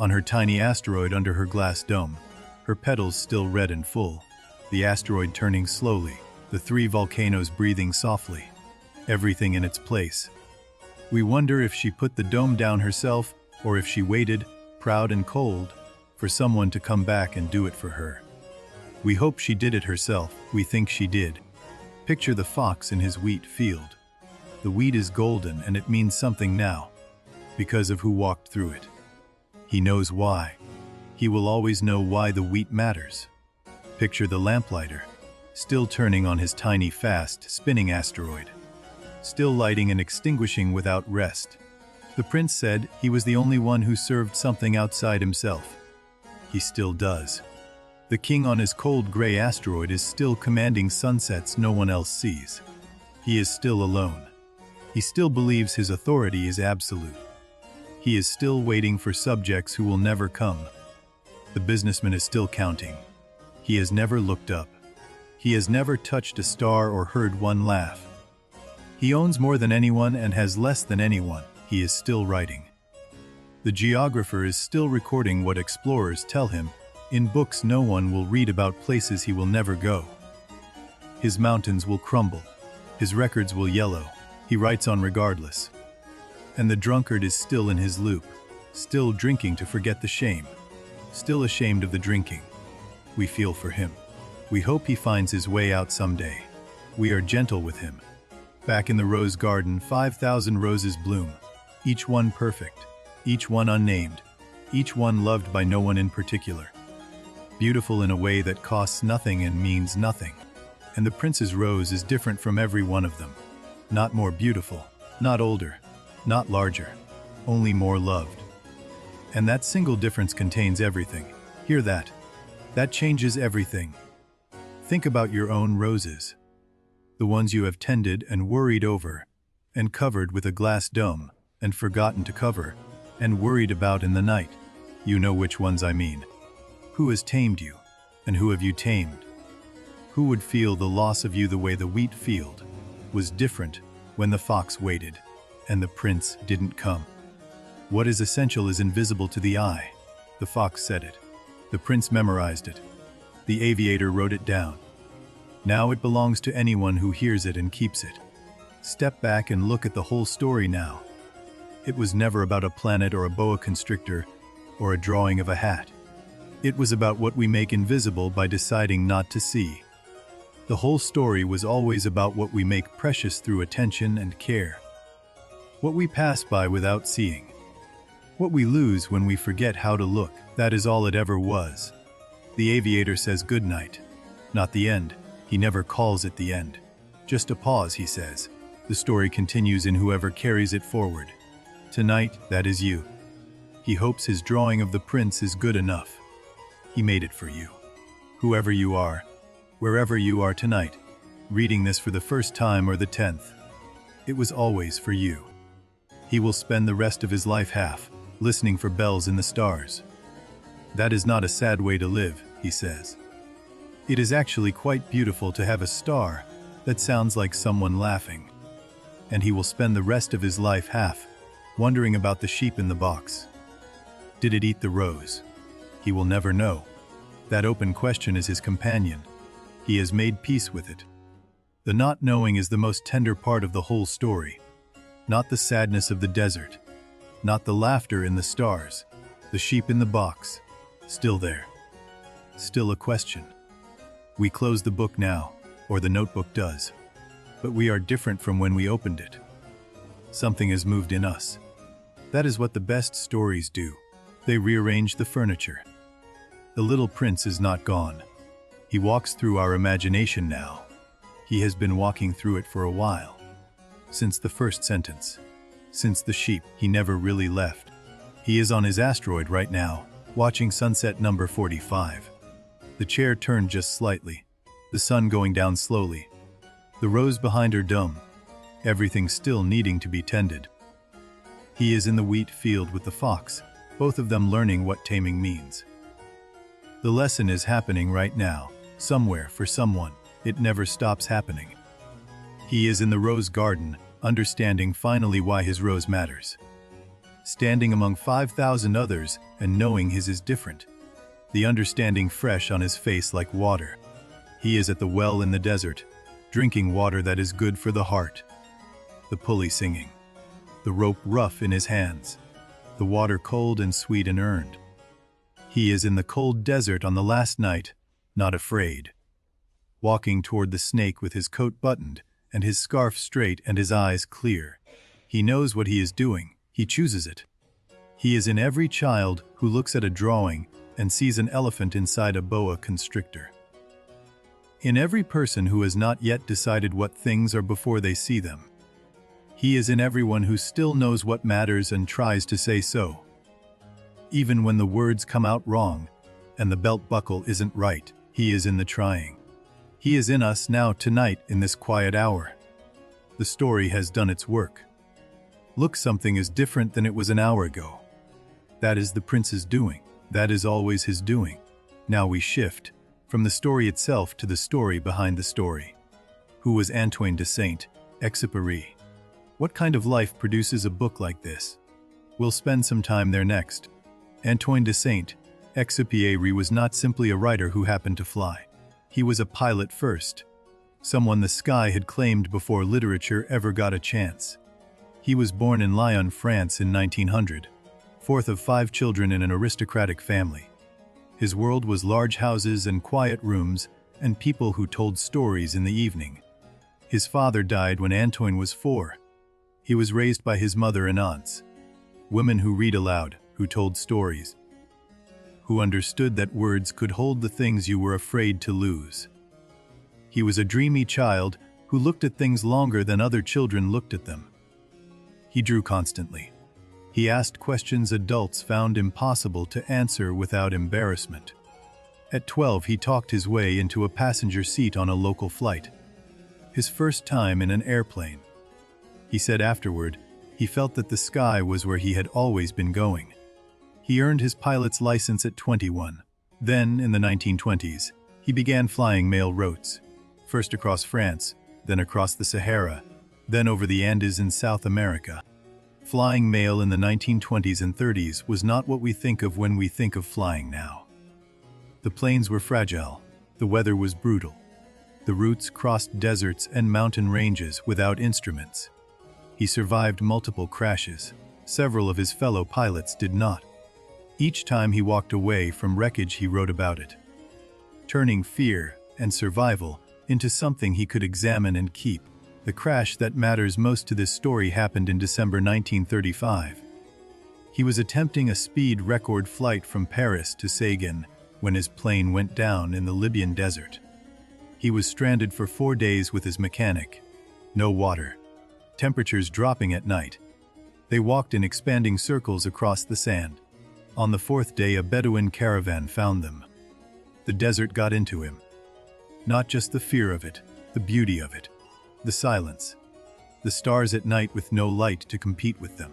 On her tiny asteroid under her glass dome, her petals still red and full, the asteroid turning slowly, the 3 volcanoes breathing softly, everything in its place. We wonder if she put the dome down herself, or if she waited, proud and cold, for someone to come back and do it for her. We hope she did it herself. We think she did. Picture the fox in his wheat field. The wheat is golden, and it means something now, because of who walked through it. He knows why. He will always know why the wheat matters. Picture the lamplighter, still turning on his tiny, fast, spinning asteroid, still lighting and extinguishing without rest. The prince said he was the only one who served something outside himself. He still does. The king on his cold gray asteroid is still commanding sunsets no one else sees. He is still alone. He still believes his authority is absolute. He is still waiting for subjects who will never come. The businessman is still counting. He has never looked up. He has never touched a star or heard one laugh. He owns more than anyone and has less than anyone. He is still writing. The geographer is still recording what explorers tell him. In books no one will read about places he will never go. His mountains will crumble. His records will yellow. He writes on regardless. And the drunkard is still in his loop, still drinking to forget the shame, still ashamed of the drinking. We feel for him. We hope he finds his way out someday. We are gentle with him. Back in the rose garden, 5,000 roses bloom, each one perfect, each one unnamed, each one loved by no one in particular. Beautiful in a way that costs nothing and means nothing. And the prince's rose is different from every one of them. Not more beautiful, not older, not larger, only more loved. And that single difference contains everything. Hear that? That changes everything. Think about your own roses. The ones you have tended and worried over, and covered with a glass dome, and forgotten to cover, and worried about in the night. You know which ones I mean. Who has tamed you, and who have you tamed? Who would feel the loss of you the way the wheat field was different when the fox waited, and the prince didn't come? What is essential is invisible to the eye. The fox said it. The prince memorized it. The aviator wrote it down. Now it belongs to anyone who hears it and keeps it. Step back and look at the whole story now. It was never about a planet or a boa constrictor or a drawing of a hat. It was about what we make invisible by deciding not to see. The whole story was always about what we make precious through attention and care. What we pass by without seeing. What we lose when we forget how to look. That is all it ever was. The aviator says goodnight, not the end. He never calls it the end. Just a pause, he says. The story continues in whoever carries it forward. Tonight, that is you. He hopes his drawing of the prince is good enough. He made it for you. Whoever you are, wherever you are tonight, reading this for the first time or the 10th, it was always for you. He will spend the rest of his life half, listening for bells in the stars. That is not a sad way to live, he says. It is actually quite beautiful to have a star that sounds like someone laughing. And he will spend the rest of his life half, wondering about the sheep in the box. Did it eat the rose? He will never know. That open question is his companion. He has made peace with it. The not knowing is the most tender part of the whole story. Not the sadness of the desert. Not the laughter in the stars. The sheep in the box. Still there. Still a question. We close the book now, or the notebook does. But we are different from when we opened it. Something has moved in us. That is what the best stories do. They rearrange the furniture. The little prince is not gone. He walks through our imagination now. He has been walking through it for a while. Since the first sentence. Since the sheep, he never really left. He is on his asteroid right now, watching sunset number 45. The chair turned just slightly. The sun going down slowly. The rose behind her dome. Everything still needing to be tended. He is in the wheat field with the fox, both of them learning what taming means. The lesson is happening right now, somewhere for someone. It never stops happening. He is in the rose garden, understanding finally why his rose matters. Standing among 5,000 others and knowing his is different. The understanding fresh on his face like water. He is at the well in the desert, drinking water that is good for the heart. The pulley singing. The rope rough in his hands. The water cold and sweet and earned. He is in the cold desert on the last night, not afraid. Walking toward the snake with his coat buttoned and his scarf straight and his eyes clear. He knows what he is doing. He chooses it. He is in every child who looks at a drawing and sees an elephant inside a boa constrictor. In every person who has not yet decided what things are before they see them. He is in everyone who still knows what matters and tries to say so. Even when the words come out wrong and the belt buckle isn't right, he is in the trying. He is in us now tonight in this quiet hour. The story has done its work. Look, something is different than it was an hour ago. That is the prince's doing. That is always his doing. Now we shift from the story itself to the story behind the story. Who was Antoine de Saint-Exupéry? What kind of life produces a book like this? We'll spend some time there next. Antoine de Saint-Exupéry was not simply a writer who happened to fly. He was a pilot first. Someone the sky had claimed before literature ever got a chance. He was born in Lyon, France in 1900. Fourth of 5 children in an aristocratic family. His world was large houses and quiet rooms and people who told stories in the evening. His father died when Antoine was 4. He was raised by his mother and aunts. Women who read aloud, who told stories. Who understood that words could hold the things you were afraid to lose. He was a dreamy child who looked at things longer than other children looked at them. He drew constantly. He asked questions adults found impossible to answer without embarrassment. At 12, he talked his way into a passenger seat on a local flight. His first time in an airplane. He said afterward, he felt that the sky was where he had always been going. He earned his pilot's license at 21. Then, in the 1920s, he began flying mail routes, first across France, then across the Sahara, then over the Andes in South America. Flying mail in the 1920s and 30s was not what we think of when we think of flying now. The planes were fragile, the weather was brutal. The routes crossed deserts and mountain ranges without instruments. He survived multiple crashes. Several of his fellow pilots did not. Each time he walked away from wreckage, he wrote about it, turning fear and survival into something he could examine and keep. The crash that matters most to this story happened in December 1935. He was attempting a speed record flight from Paris to Sagan when his plane went down in the Libyan desert. He was stranded for 4 days with his mechanic. No water. Temperatures dropping at night. They walked in expanding circles across the sand. On the 4th day, a Bedouin caravan found them. The desert got into him. Not just the fear of it, the beauty of it. The silence. The stars at night with no light to compete with them.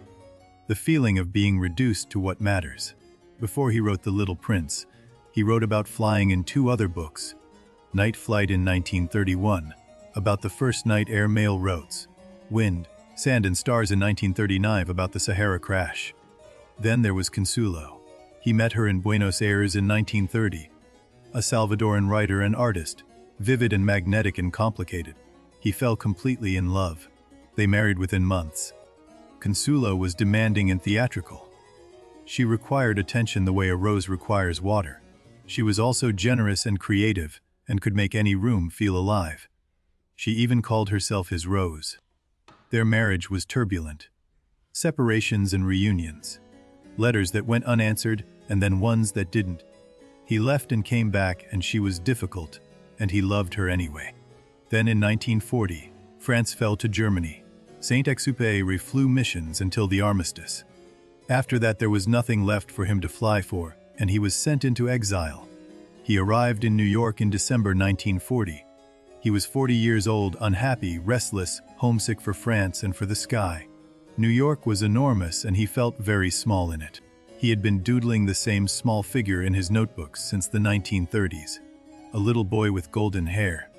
The feeling of being reduced to what matters. Before he wrote The Little Prince, he wrote about flying in 2 other books. Night Flight in 1931, about the first night air mail routes. Wind, Sand and Stars in 1939, about the Sahara crash. Then there was Consuelo. He met her in Buenos Aires in 1930. A Salvadoran writer and artist, vivid and magnetic and complicated. He fell completely in love. They married within months. Consuelo was demanding and theatrical. She required attention the way a rose requires water. She was also generous and creative, and could make any room feel alive. She even called herself his rose. Their marriage was turbulent. Separations and reunions. Letters that went unanswered, and then ones that didn't. He left and came back, and she was difficult, and he loved her anyway. Then in 1940, France fell to Germany. Saint-Exupéry flew missions until the armistice. After that, there was nothing left for him to fly for, and he was sent into exile. He arrived in New York in December 1940. He was 40 years old, unhappy, restless, homesick for France and for the sky. New York was enormous, and he felt very small in it. He had been doodling the same small figure in his notebooks since the 1930s. A little boy with golden hair.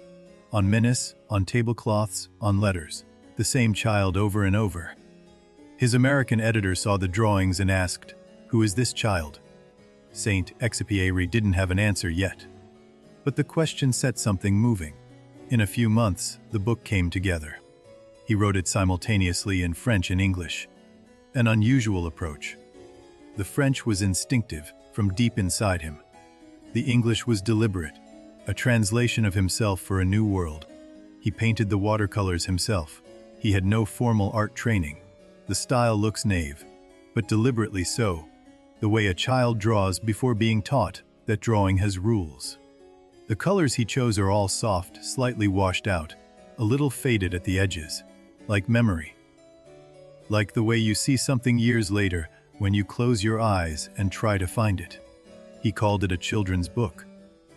On minutes, on tablecloths, on letters. The same child over and over. His American editor saw the drawings and asked, "Who is this child?" Saint-Exupéry didn't have an answer yet. But the question set something moving. In a few months, the book came together. He wrote it simultaneously in French and English. An unusual approach. The French was instinctive, from deep inside him. The English was deliberate, a translation of himself for a new world. He painted the watercolors himself. He had no formal art training. The style looks naive, but deliberately so, the way a child draws before being taught that drawing has rules. The colors he chose are all soft, slightly washed out, a little faded at the edges, like memory. Like the way you see something years later when you close your eyes and try to find it. He called it a children's book,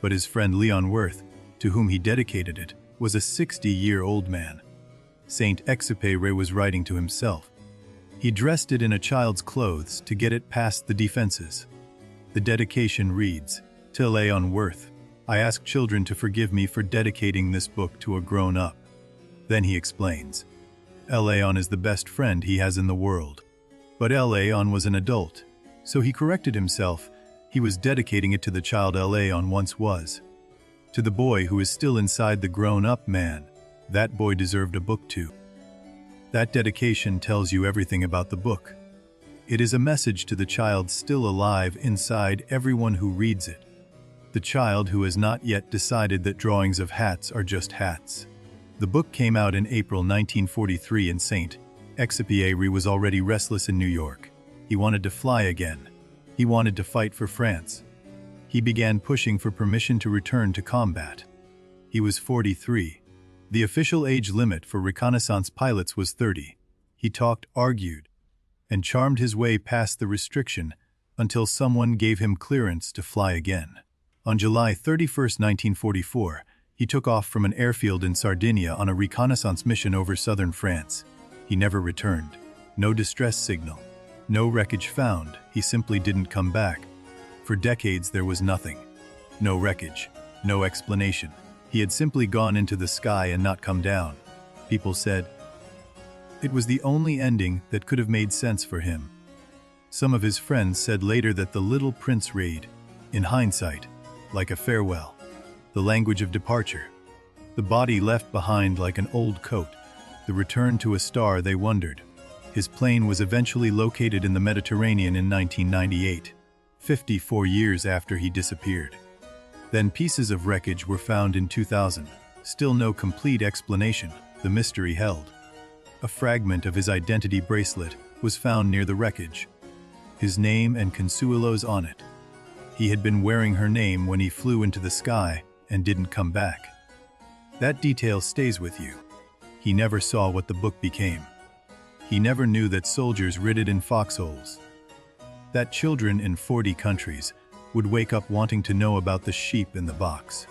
but his friend Leon Wirth, to whom he dedicated it, was a 60-year-old man. Saint-Exupéry was writing to himself. He dressed it in a child's clothes to get it past the defenses. The dedication reads, "To Leon Wirth, I ask children to forgive me for dedicating this book to a grown-up." Then he explains, Leon is the best friend he has in the world. But Leon was an adult, so he corrected himself. He was dedicating it to the child Leon once was. To the boy who is still inside the grown-up man, that boy deserved a book too. That dedication tells you everything about the book. It is a message to the child still alive inside everyone who reads it. The child who has not yet decided that drawings of hats are just hats. The book came out in April 1943, and Saint-Exupéry was already restless in New York. He wanted to fly again. He wanted to fight for France. He began pushing for permission to return to combat. He was 43. The official age limit for reconnaissance pilots was 30. He talked, argued, and charmed his way past the restriction until someone gave him clearance to fly again. On July 31, 1944, he took off from an airfield in Sardinia on a reconnaissance mission over southern France. He never returned. No distress signal. No wreckage found. He simply didn't come back. For decades there was nothing. No wreckage. No explanation. He had simply gone into the sky and not come down. People said it was the only ending that could have made sense for him. Some of his friends said later that the Little Prince read, in hindsight, like a farewell, the language of departure, the body left behind like an old coat, the return to a star they wondered. His plane was eventually located in the Mediterranean in 1998, 54 years after he disappeared. Then pieces of wreckage were found in 2000. Still no complete explanation, the mystery held. A fragment of his identity bracelet was found near the wreckage. His name and Consuelo's on it. He had been wearing her name when he flew into the sky and didn't come back. That detail stays with you. He never saw what the book became. He never knew that soldiers read it in foxholes. That children in 40 countries would wake up wanting to know about the sheep in the box.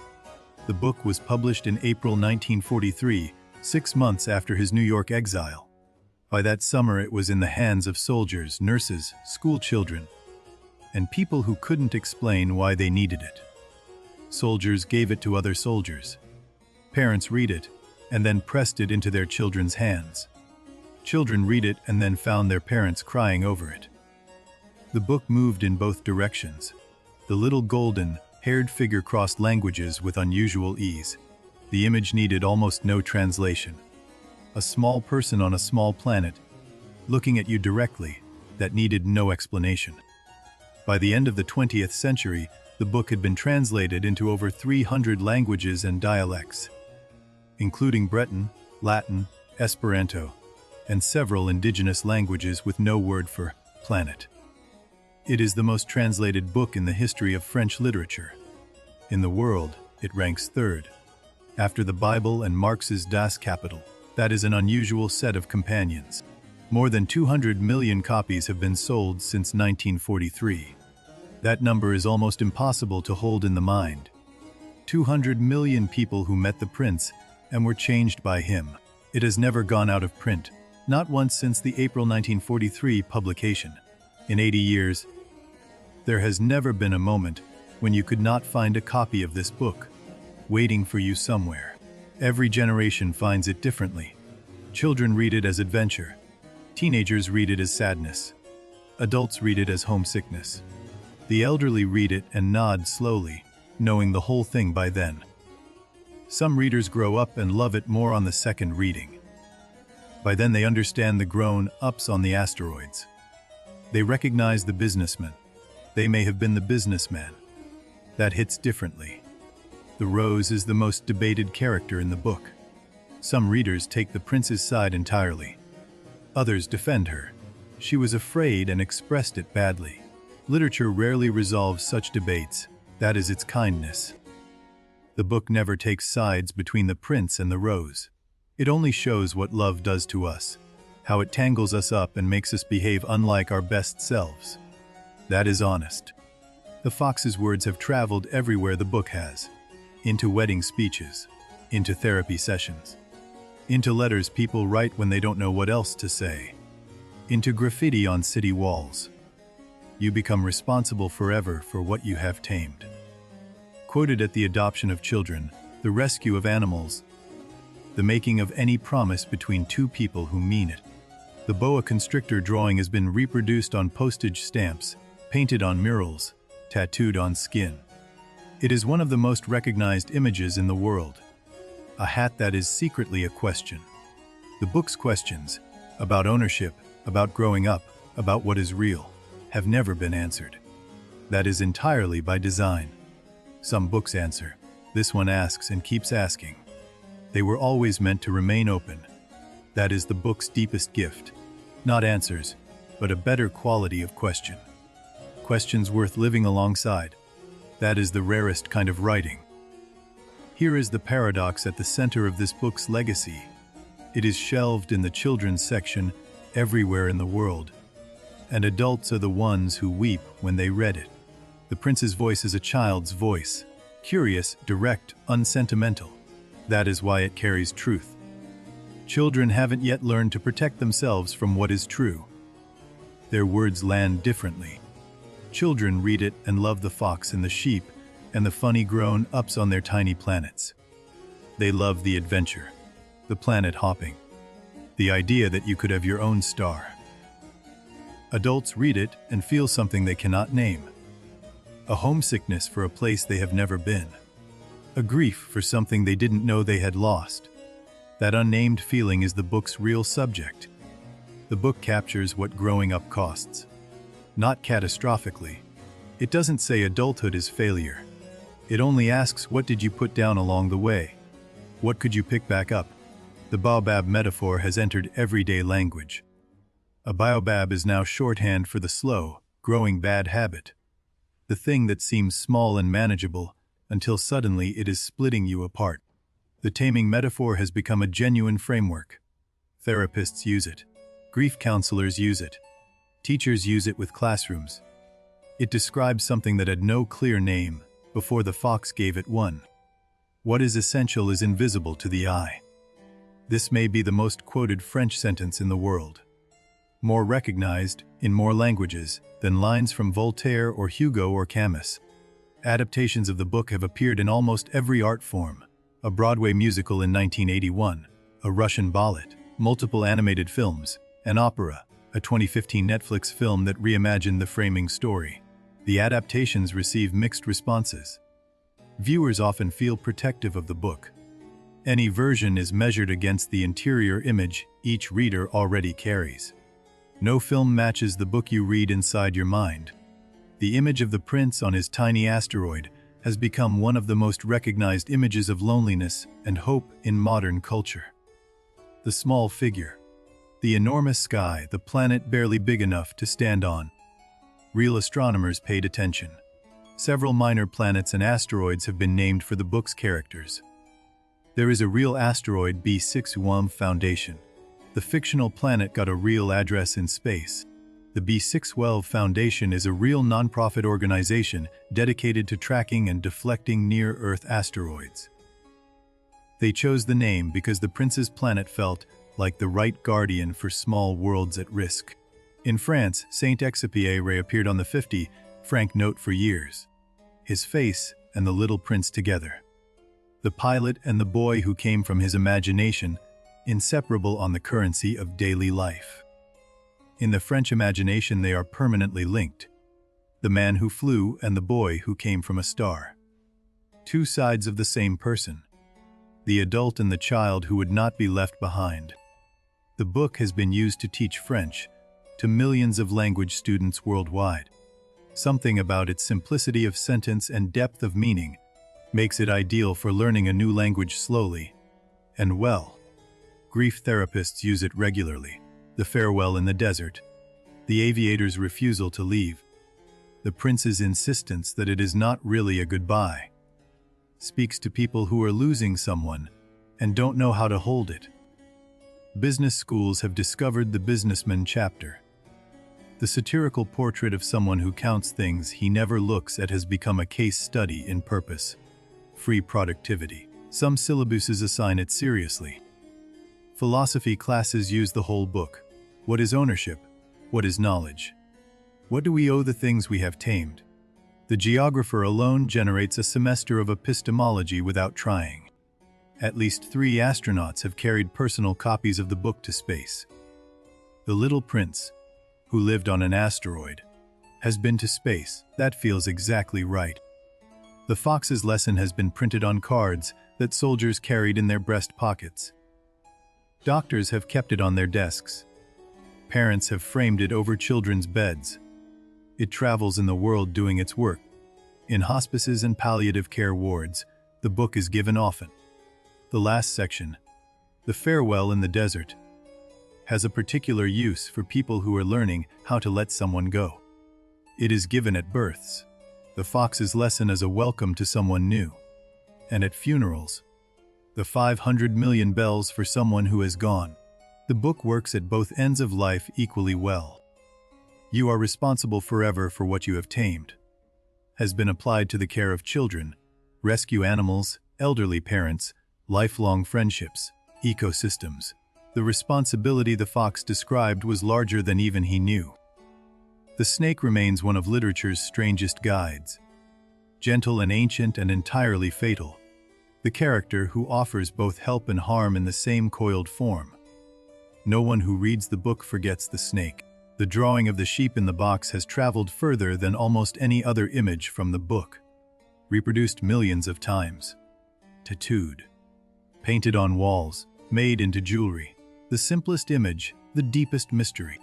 The book was published in April 1943, 6 months after his New York exile. By that summer it was in the hands of soldiers, nurses, school children, and people who couldn't explain why they needed it. Soldiers gave it to other soldiers. Parents read it, and then pressed it into their children's hands. Children read it and then found their parents crying over it. The book moved in both directions. The little golden-haired figure crossed languages with unusual ease. The image needed almost no translation. A small person on a small planet, looking at you directly, that needed no explanation. By the end of the 20th century, the book had been translated into over 300 languages and dialects, including Breton, Latin, Esperanto, and several indigenous languages with no word for planet. It is the most translated book in the history of French literature. In the world, it ranks third, after the Bible and Marx's Das Kapital. That is an unusual set of companions. More than 200 million copies have been sold since 1943. That number is almost impossible to hold in the mind. 200 million people who met the prince and were changed by him. It has never gone out of print, not once since the April 1943 publication. In 80 years, there has never been a moment when you could not find a copy of this book, waiting for you somewhere. Every generation finds it differently. Children read it as adventure. Teenagers read it as sadness. Adults read it as homesickness. The elderly read it and nod slowly, knowing the whole thing by then. Some readers grow up and love it more on the second reading. By then they understand the grown-ups on the asteroids. They recognize the businessman. They may have been the businessman. That hits differently. The Rose is the most debated character in the book. Some readers take the prince's side entirely. Others defend her. She was afraid and expressed it badly. Literature rarely resolves such debates. That is its kindness. The book never takes sides between the prince and the rose. It only shows what love does to us, how it tangles us up and makes us behave unlike our best selves. That is honest. The fox's words have traveled everywhere the book has. Into wedding speeches, into therapy sessions, into letters people write when they don't know what else to say, into graffiti on city walls. You become responsible forever for what you have tamed. Quoted at the adoption of children, the rescue of animals, the making of any promise between two people who mean it. The boa constrictor drawing has been reproduced on postage stamps, painted on murals, tattooed on skin. It is one of the most recognized images in the world. A hat that is secretly a question. The book's questions, about ownership, about growing up, about what is real, have never been answered. That is entirely by design. Some books answer. This one asks and keeps asking. They were always meant to remain open. That is the book's deepest gift. Not answers, but a better quality of question. Questions worth living alongside. That is the rarest kind of writing. Here is the paradox at the center of this book's legacy. It is shelved in the children's section everywhere in the world, and adults are the ones who weep when they read it. The prince's voice is a child's voice, curious, direct, unsentimental. That is why it carries truth. Children haven't yet learned to protect themselves from what is true. Their words land differently. Children read it and love the fox and the sheep and the funny grown-ups on their tiny planets. They love the adventure, the planet hopping, the idea that you could have your own star. Adults read it and feel something they cannot name. A homesickness for a place they have never been. A grief for something they didn't know they had lost. That unnamed feeling is the book's real subject. The book captures what growing up costs. Not catastrophically. It doesn't say adulthood is failure. It only asks, what did you put down along the way? What could you pick back up? The baobab metaphor has entered everyday language. A baobab is now shorthand for the slow, growing bad habit. The thing that seems small and manageable until suddenly it is splitting you apart. The taming metaphor has become a genuine framework. Therapists use it. Grief counselors use it. Teachers use it with classrooms. It describes something that had no clear name before the fox gave it one. What is essential is invisible to the eye. This may be the most quoted French sentence in the world. More recognized, in more languages, than lines from Voltaire or Hugo or Camus. Adaptations of the book have appeared in almost every art form. A Broadway musical in 1981, a Russian ballet, multiple animated films, an opera, a 2015 Netflix film that reimagined the framing story. The adaptations receive mixed responses. Viewers often feel protective of the book. Any version is measured against the interior image each reader already carries. No film matches the book you read inside your mind. The image of the prince on his tiny asteroid has become one of the most recognized images of loneliness and hope in modern culture. The small figure. The enormous sky, the planet barely big enough to stand on. Real astronomers paid attention. Several minor planets and asteroids have been named for the book's characters. There is a real asteroid B612 Foundation. The fictional planet got a real address in space. The B612 Foundation is a real nonprofit organization dedicated to tracking and deflecting near-Earth asteroids. They chose the name because the prince's planet felt like the right guardian for small worlds at risk. In France, Saint-Exupéry appeared on the 50-franc note for years. His face and the little prince together. The pilot and the boy who came from his imagination, inseparable on the currency of daily life. In the French imagination they are permanently linked. The man who flew and the boy who came from a star. Two sides of the same person. The adult and the child who would not be left behind. The book has been used to teach French to millions of language students worldwide. Something about its simplicity of sentence and depth of meaning makes it ideal for learning a new language slowly and well. Grief therapists use it regularly. The farewell in the desert. The aviator's refusal to leave. The prince's insistence that it is not really a goodbye. Speaks to people who are losing someone and don't know how to hold it. Business schools have discovered the businessman chapter. The satirical portrait of someone who counts things he never looks at has become a case study in purpose. Free productivity. Some syllabuses assign it seriously. Philosophy classes use the whole book. What is ownership? What is knowledge? What do we owe the things we have tamed? The geographer alone generates a semester of epistemology without trying. At least 3 astronauts have carried personal copies of the book to space. The little prince, who lived on an asteroid, has been to space. That feels exactly right. The fox's lesson has been printed on cards that soldiers carried in their breast pockets. Doctors have kept it on their desks. Parents have framed it over children's beds. It travels in the world doing its work. In hospices and palliative care wards, the book is given often. The last section, The Farewell in the Desert, has a particular use for people who are learning how to let someone go. It is given at births. The fox's lesson is a welcome to someone new. And at funerals, the 500 million bells for someone who has gone. The book works at both ends of life equally well. You are responsible forever for what you have tamed. has been applied to the care of children, rescue animals, elderly parents, lifelong friendships, ecosystems. The responsibility the fox described was larger than even he knew. The snake remains one of literature's strangest guides. Gentle and ancient and entirely fatal. The character who offers both help and harm in the same coiled form. No one who reads the book forgets the snake. The drawing of the sheep in the box has traveled further than almost any other image from the book. Reproduced millions of times. Tattooed. Painted on walls. Made into jewelry. The simplest image, the deepest mystery.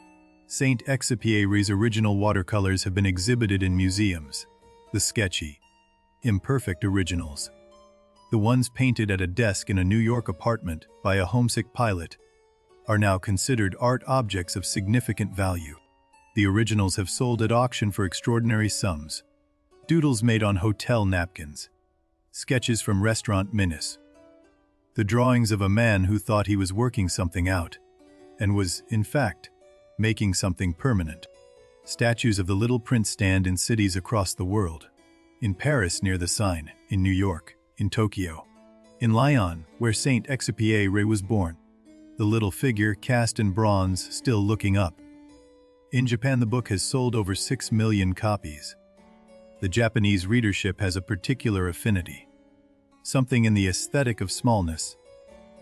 Saint-Exupéry's original watercolors have been exhibited in museums. The sketchy, imperfect originals. The ones painted at a desk in a New York apartment by a homesick pilot are now considered art objects of significant value. The originals have sold at auction for extraordinary sums. Doodles made on hotel napkins. Sketches from restaurant menus. The drawings of a man who thought he was working something out, and was, in fact, making something permanent. Statues of the Little Prince stand in cities across the world. In Paris near the Seine, in New York, in Tokyo, in Lyon, where Saint-Exupéry was born. The little figure cast in bronze, still looking up. In Japan, the book has sold over 6 million copies. The Japanese readership has a particular affinity. Something in the aesthetic of smallness,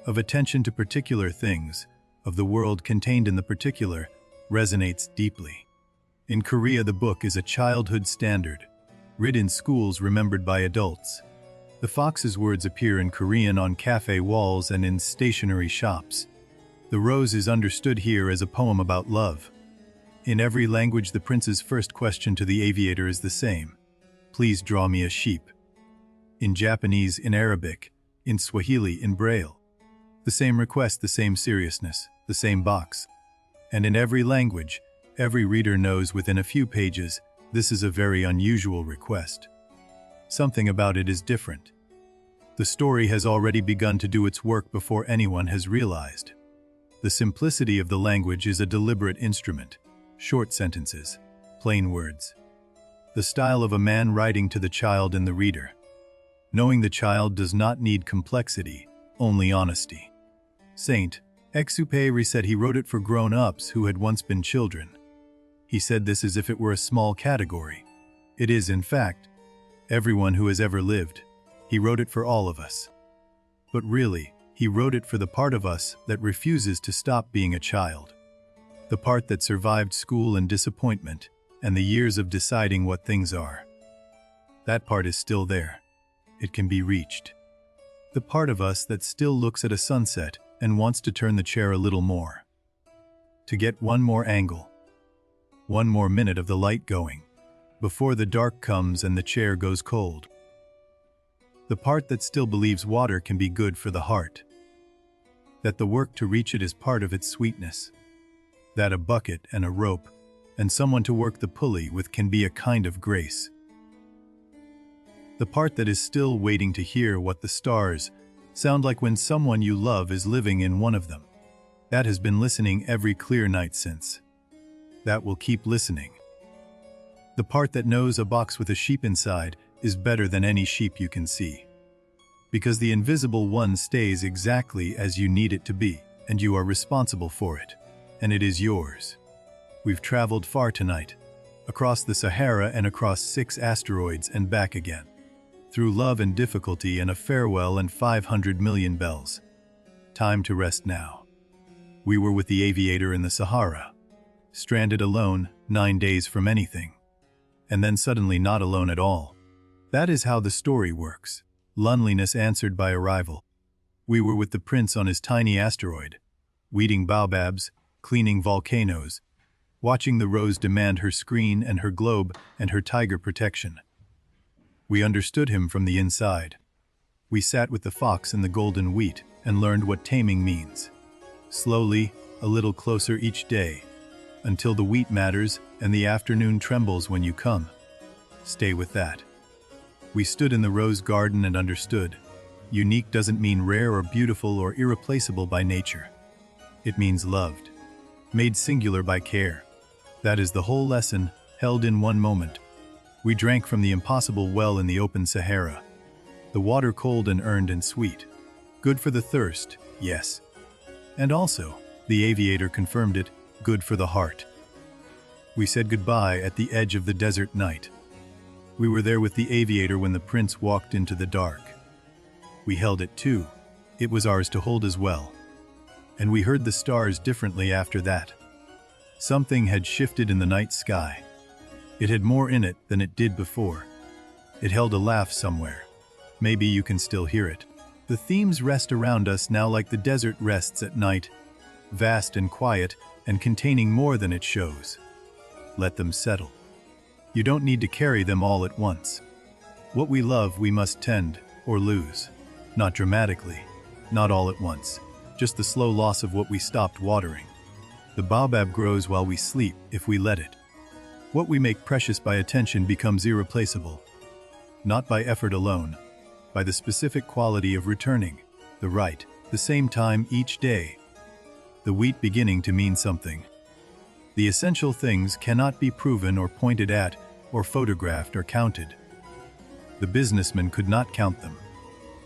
of attention to particular things, of the world contained in the particular, resonates deeply. In Korea, the book is a childhood standard, read in schools, remembered by adults. The fox's words appear in Korean on cafe walls and in stationery shops. The rose is understood here as a poem about love. In every language, the prince's first question to the aviator is the same. Please draw me a sheep. In Japanese, in Arabic, in Swahili, in Braille. The same request, the same seriousness, the same box. And in every language, every reader knows within a few pages, this is a very unusual request. Something about it is different. The story has already begun to do its work before anyone has realized. The simplicity of the language is a deliberate instrument. Short sentences, plain words. The style of a man writing to the child in the reader. Knowing the child does not need complexity, only honesty. Saint-Exupéry said he wrote it for grown-ups who had once been children. He said this as if it were a small category. It is, in fact, everyone who has ever lived. He wrote it for all of us. But really, he wrote it for the part of us that refuses to stop being a child. The part that survived school and disappointment, and the years of deciding what things are. That part is still there. It can be reached. The part of us that still looks at a sunset and wants to turn the chair a little more. To get one more angle. One more minute of the light going, before the dark comes and the chair goes cold. The part that still believes water can be good for the heart. That the work to reach it is part of its sweetness. That a bucket and a rope, and someone to work the pulley with can be a kind of grace. The part that is still waiting to hear what the stars sound like when someone you love is living in one of them. That has been listening every clear night since. That will keep listening. The part that knows a box with a sheep inside is better than any sheep you can see. Because the invisible one stays exactly as you need it to be, and you are responsible for it. And it is yours. We've traveled far tonight, across the Sahara and across 6 asteroids and back again. Through love and difficulty and a farewell and 500 million bells. Time to rest now. We were with the aviator in the Sahara, stranded alone, 9 days from anything. And then suddenly not alone at all. That is how the story works. Loneliness answered by arrival. We were with the prince on his tiny asteroid, weeding baobabs, cleaning volcanoes, watching the rose demand her screen and her globe and her tiger protection. We understood him from the inside. We sat with the fox and the golden wheat and learned what taming means. Slowly, a little closer each day, until the wheat matters and the afternoon trembles when you come. Stay with that. We stood in the rose garden and understood. Unique doesn't mean rare or beautiful or irreplaceable by nature. It means loved, made singular by care. That is the whole lesson, held in one moment. We drank from the impossible well in the open Sahara. The water cold and earned and sweet. Good for the thirst, yes. And also, the aviator confirmed it, good for the heart. We said goodbye at the edge of the desert night. We were there with the aviator when the prince walked into the dark. We held it too. It was ours to hold as well. And we heard the stars differently after that. Something had shifted in the night sky. It had more in it than it did before. It held a laugh somewhere. Maybe you can still hear it. The themes rest around us now like the desert rests at night, vast and quiet and containing more than it shows. Let them settle. You don't need to carry them all at once. What we love we must tend or lose. Not dramatically, not all at once, just the slow loss of what we stopped watering. The baobab grows while we sleep if we let it. What we make precious by attention becomes irreplaceable. Not by effort alone, by the specific quality of returning, the same time each day. The wheat beginning to mean something. The essential things cannot be proven or pointed at or photographed or counted. The businessman could not count them.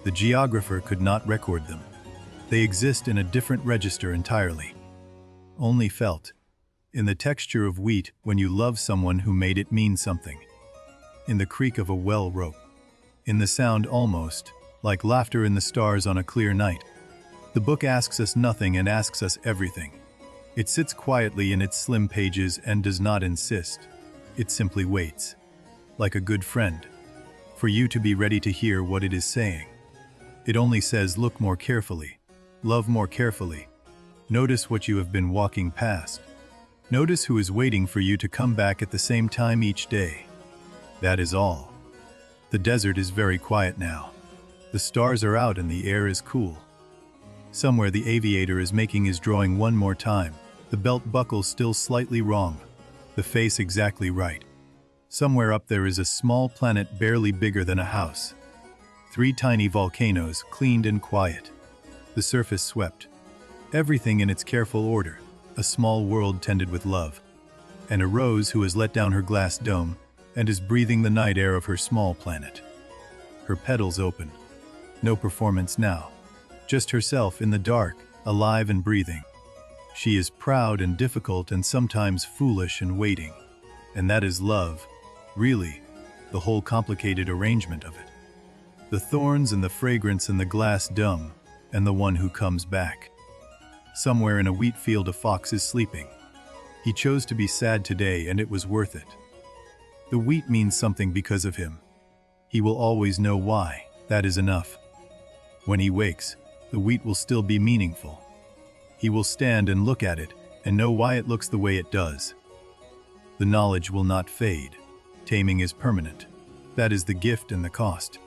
The geographer could not record them. They exist in a different register entirely. Only felt. In the texture of wheat when you love someone who made it mean something. In the creak of a well rope. In the sound almost, like laughter in the stars on a clear night. The book asks us nothing and asks us everything. It sits quietly in its slim pages and does not insist. It simply waits, like a good friend, for you to be ready to hear what it is saying. It only says, look more carefully, love more carefully. Notice what you have been walking past. Notice who is waiting for you to come back at the same time each day. That is all. The desert is very quiet now. The stars are out and the air is cool. Somewhere the aviator is making his drawing one more time, the belt buckle still slightly wrong, the face exactly right. Somewhere up there is a small planet barely bigger than a house. 3 tiny volcanoes, cleaned and quiet. The surface swept. Everything in its careful order. A small world tended with love. And a rose who has let down her glass dome and is breathing the night air of her small planet. Her petals open. No performance now. Just herself in the dark, alive and breathing. She is proud and difficult and sometimes foolish and waiting. And that is love, really, the whole complicated arrangement of it. The thorns and the fragrance and the glass dome, and the one who comes back. Somewhere in a wheat field a fox is sleeping. He chose to be sad today and it was worth it. The wheat means something because of him. He will always know why, that is enough. When he wakes, the wheat will still be meaningful. He will stand and look at it and know why it looks the way it does. The knowledge will not fade. Taming is permanent. That is the gift and the cost.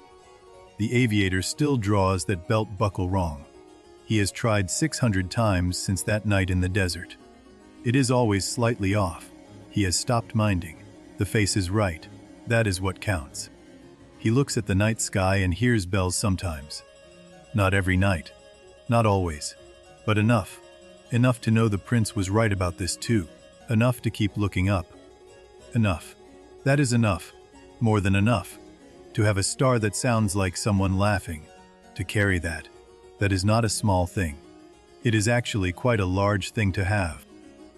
The aviator still draws that belt buckle wrong. He has tried 600 times since that night in the desert. It is always slightly off. He has stopped minding. The face is right. That is what counts. He looks at the night sky and hears bells sometimes. Not every night. Not always. But enough. Enough to know the prince was right about this too. Enough to keep looking up. Enough. That is enough. More than enough. To have a star that sounds like someone laughing. To carry that. That is not a small thing. It is actually quite a large thing to have.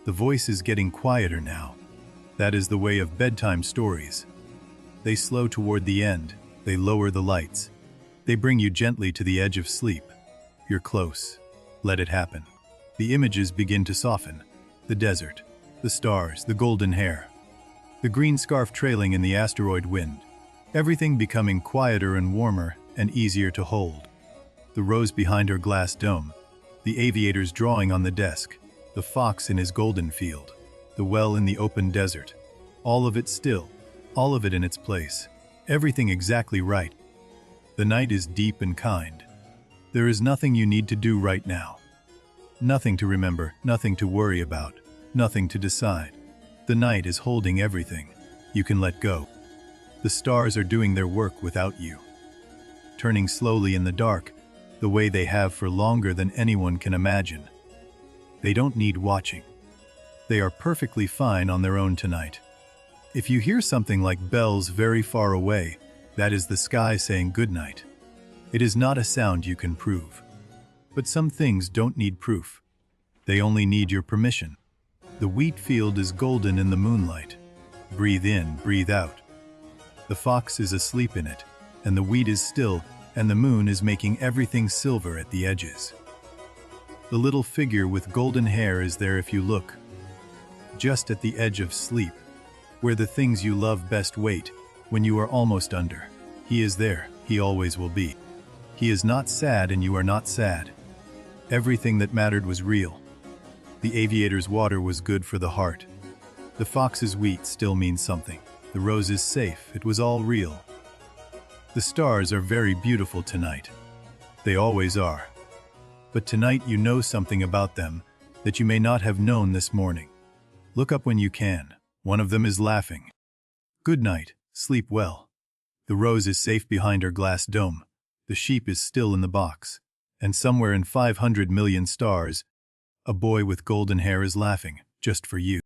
The voice is getting quieter now. That is the way of bedtime stories. They slow toward the end. They lower the lights. They bring you gently to the edge of sleep. You're close. Let it happen. The images begin to soften. The desert, the stars, the golden hair, the green scarf trailing in the asteroid wind. Everything becoming quieter and warmer and easier to hold. The rose behind her glass dome, the aviator's drawing on the desk, the fox in his golden field, the well in the open desert. All of it still, all of it in its place. Everything exactly right. The night is deep and kind. There is nothing you need to do right now. Nothing to remember, nothing to worry about, nothing to decide. The night is holding everything. You can let go. The stars are doing their work without you. Turning slowly in the dark, the way they have for longer than anyone can imagine. They don't need watching. They are perfectly fine on their own tonight. If you hear something like bells very far away, that is the sky saying goodnight. It is not a sound you can prove. But some things don't need proof. They only need your permission. The wheat field is golden in the moonlight. Breathe in, breathe out. The fox is asleep in it, and the wheat is still, and the moon is making everything silver at the edges. The little figure with golden hair is there if you look. Just at the edge of sleep, where the things you love best wait, when you are almost under. He is there, he always will be. He is not sad and you are not sad. Everything that mattered was real. The aviator's water was good for the heart. The fox's wheat still means something. The rose is safe, it was all real. The stars are very beautiful tonight. They always are. But tonight you know something about them that you may not have known this morning. Look up when you can. One of them is laughing. Good night, sleep well. The rose is safe behind her glass dome. The sheep is still in the box. And somewhere in 500 million stars, a boy with golden hair is laughing, just for you.